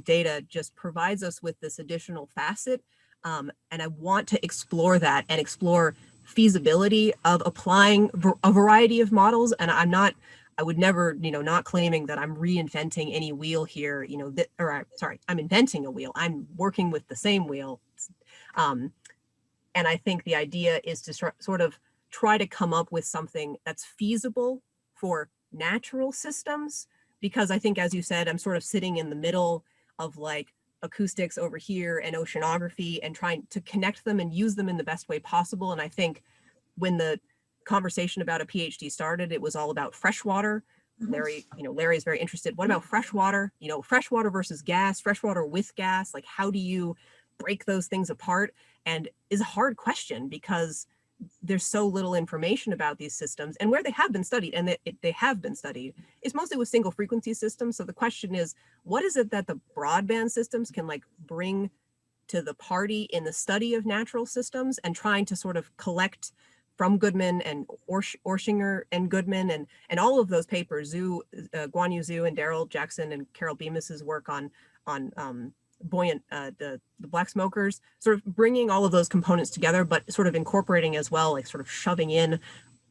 data just provides us with this additional facet. And I want to explore that and explore feasibility of applying a variety of models. And I would never, not claiming that I'm reinventing any wheel here, I'm inventing a wheel. I'm working with the same wheel. And I think the idea is to sort of try to come up with something that's feasible for natural systems, because I think, as you said, I'm sort of sitting in the middle of like acoustics over here and oceanography and trying to connect them and use them in the best way possible. And I think when the conversation about a PhD started, it was all about freshwater. Larry is very interested. What about freshwater? Freshwater versus gas, freshwater with gas. Like, how do you break those things apart? And is a hard question because there's so little information about these systems, and where they have been studied, and they have been studied, is mostly with single frequency systems. So the question is, what is it that the broadband systems can like bring to the party in the study of natural systems, and trying to sort of collect from Goodman and Orshinger and Goodman and all of those papers, Guanyu Zhu and Daryl Jackson and Carol Bemis's work on buoyant, the black smokers, sort of bringing all of those components together, but sort of incorporating as well, like sort of shoving in,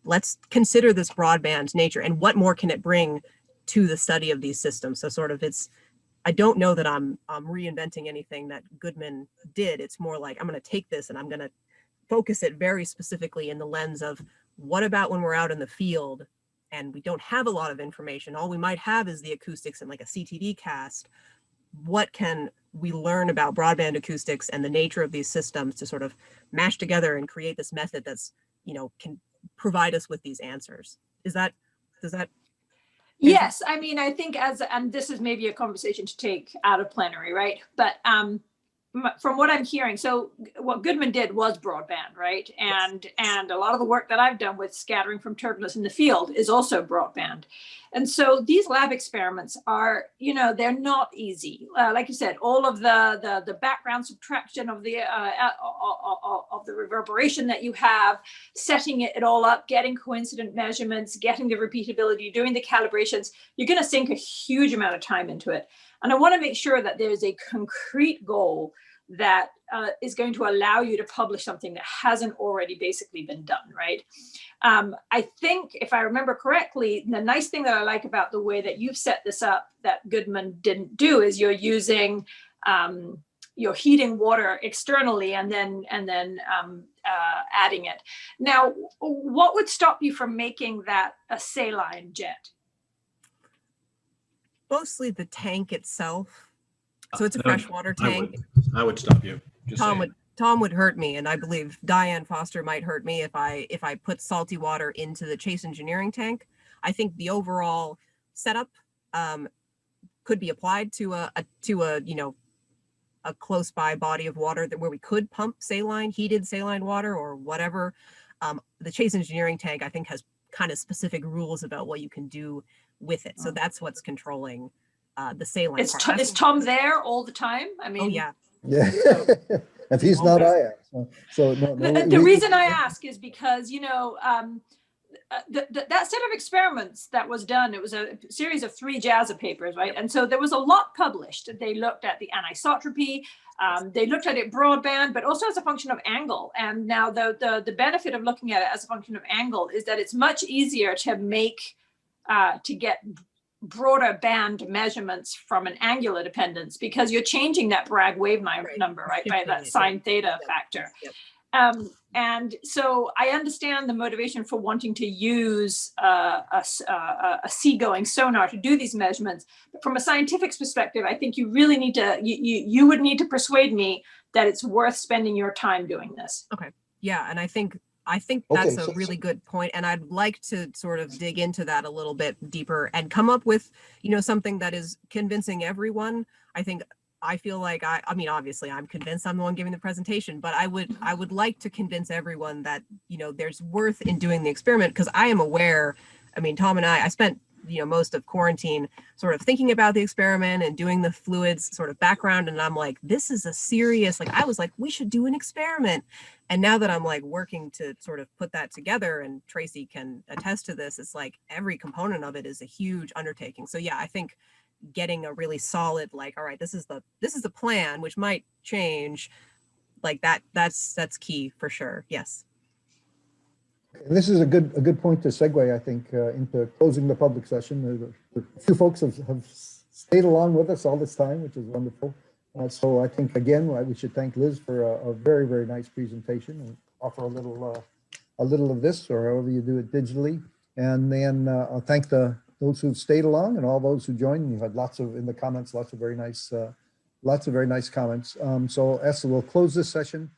let's consider this broadband nature and what more can it bring to the study of these systems. So sort of I don't know that I'm reinventing anything that Goodman did. It's more like, I'm going to take this and I'm going to focus it very specifically in the lens of what about when we're out in the field and we don't have a lot of information. All we might have is the acoustics and like a CTD cast. What can we learn about broadband acoustics and the nature of these systems to sort of mash together and create this method that's, can provide us with these answers? Does that? Yes, I mean, I think and this is maybe a conversation to take out of plenary, right? But from what I'm hearing, so what Goodman did was broadband, right? And a lot of the work that I've done with scattering from turbulence in the field is also broadband. And so these lab experiments are, they're not easy. Like you said, all of the background subtraction of the reverberation that you have, setting it all up, getting coincident measurements, getting the repeatability, doing the calibrations, you're going to sink a huge amount of time into it. And I want to make sure that there's a concrete goal that is going to allow you to publish something that hasn't already basically been done, right? I think, if I remember correctly, the nice thing that I like about the way that you've set this up that Goodman didn't do is you're using you're heating water externally and then adding it. Now, what would stop you from making that a saline jet? Mostly the tank itself. So it's a freshwater tank. I would stop you. Just Tom would hurt me, and I believe Diane Foster might hurt me if I put salty water into the Chase engineering tank. I think the overall setup could be applied to a close by body of water where we could pump heated saline water or whatever. The Chase engineering tank, I think, has kind of specific rules about what you can do with it. So that's what's controlling the saline part. Is Tom there all the time? I mean, oh yeah. Yeah. If he's not, I am. So no, the reason I ask is because, that set of experiments that was done, it was a series of 3 JASA papers, right? And so there was a lot published. They looked at the anisotropy, they looked at it broadband, but also as a function of angle. And now the benefit of looking at it as a function of angle is that it's much easier to get broader band measurements from an angular dependence, because you're changing that Bragg wave number, right, by that sine theta factor. And so I understand the motivation for wanting to use a seagoing sonar to do these measurements. But from a scientific perspective, I think you really need to, you would need to persuade me that it's worth spending your time doing this. Okay. Yeah. And I think that's a really good point. And I'd like to sort of dig into that a little bit deeper and come up with, something that is convincing everyone. I feel like I mean, obviously I'm convinced I'm the one giving the presentation, but I would like to convince everyone that, there's worth in doing the experiment, because I am aware, Tom and I spent, most of quarantine sort of thinking about the experiment and doing the fluids sort of background. And I'm like, this is a serious, I was like, we should do an experiment. And now that I'm working to sort of put that together, and Tracy can attest to this, it's like every component of it is a huge undertaking. So yeah, I think getting a really solid, all right, this is the plan, which might change, that's key for sure. Yes. And this is a good point to segue, I think, into closing the public session. A few folks have stayed along with us all this time, which is wonderful. So I think, again, we should thank Liz for a very, very nice presentation, and offer a little of this, or however you do it digitally. And then I'll thank those who've stayed along and all those who joined. You had in the comments, lots of very nice comments. So Esther, we'll close this session.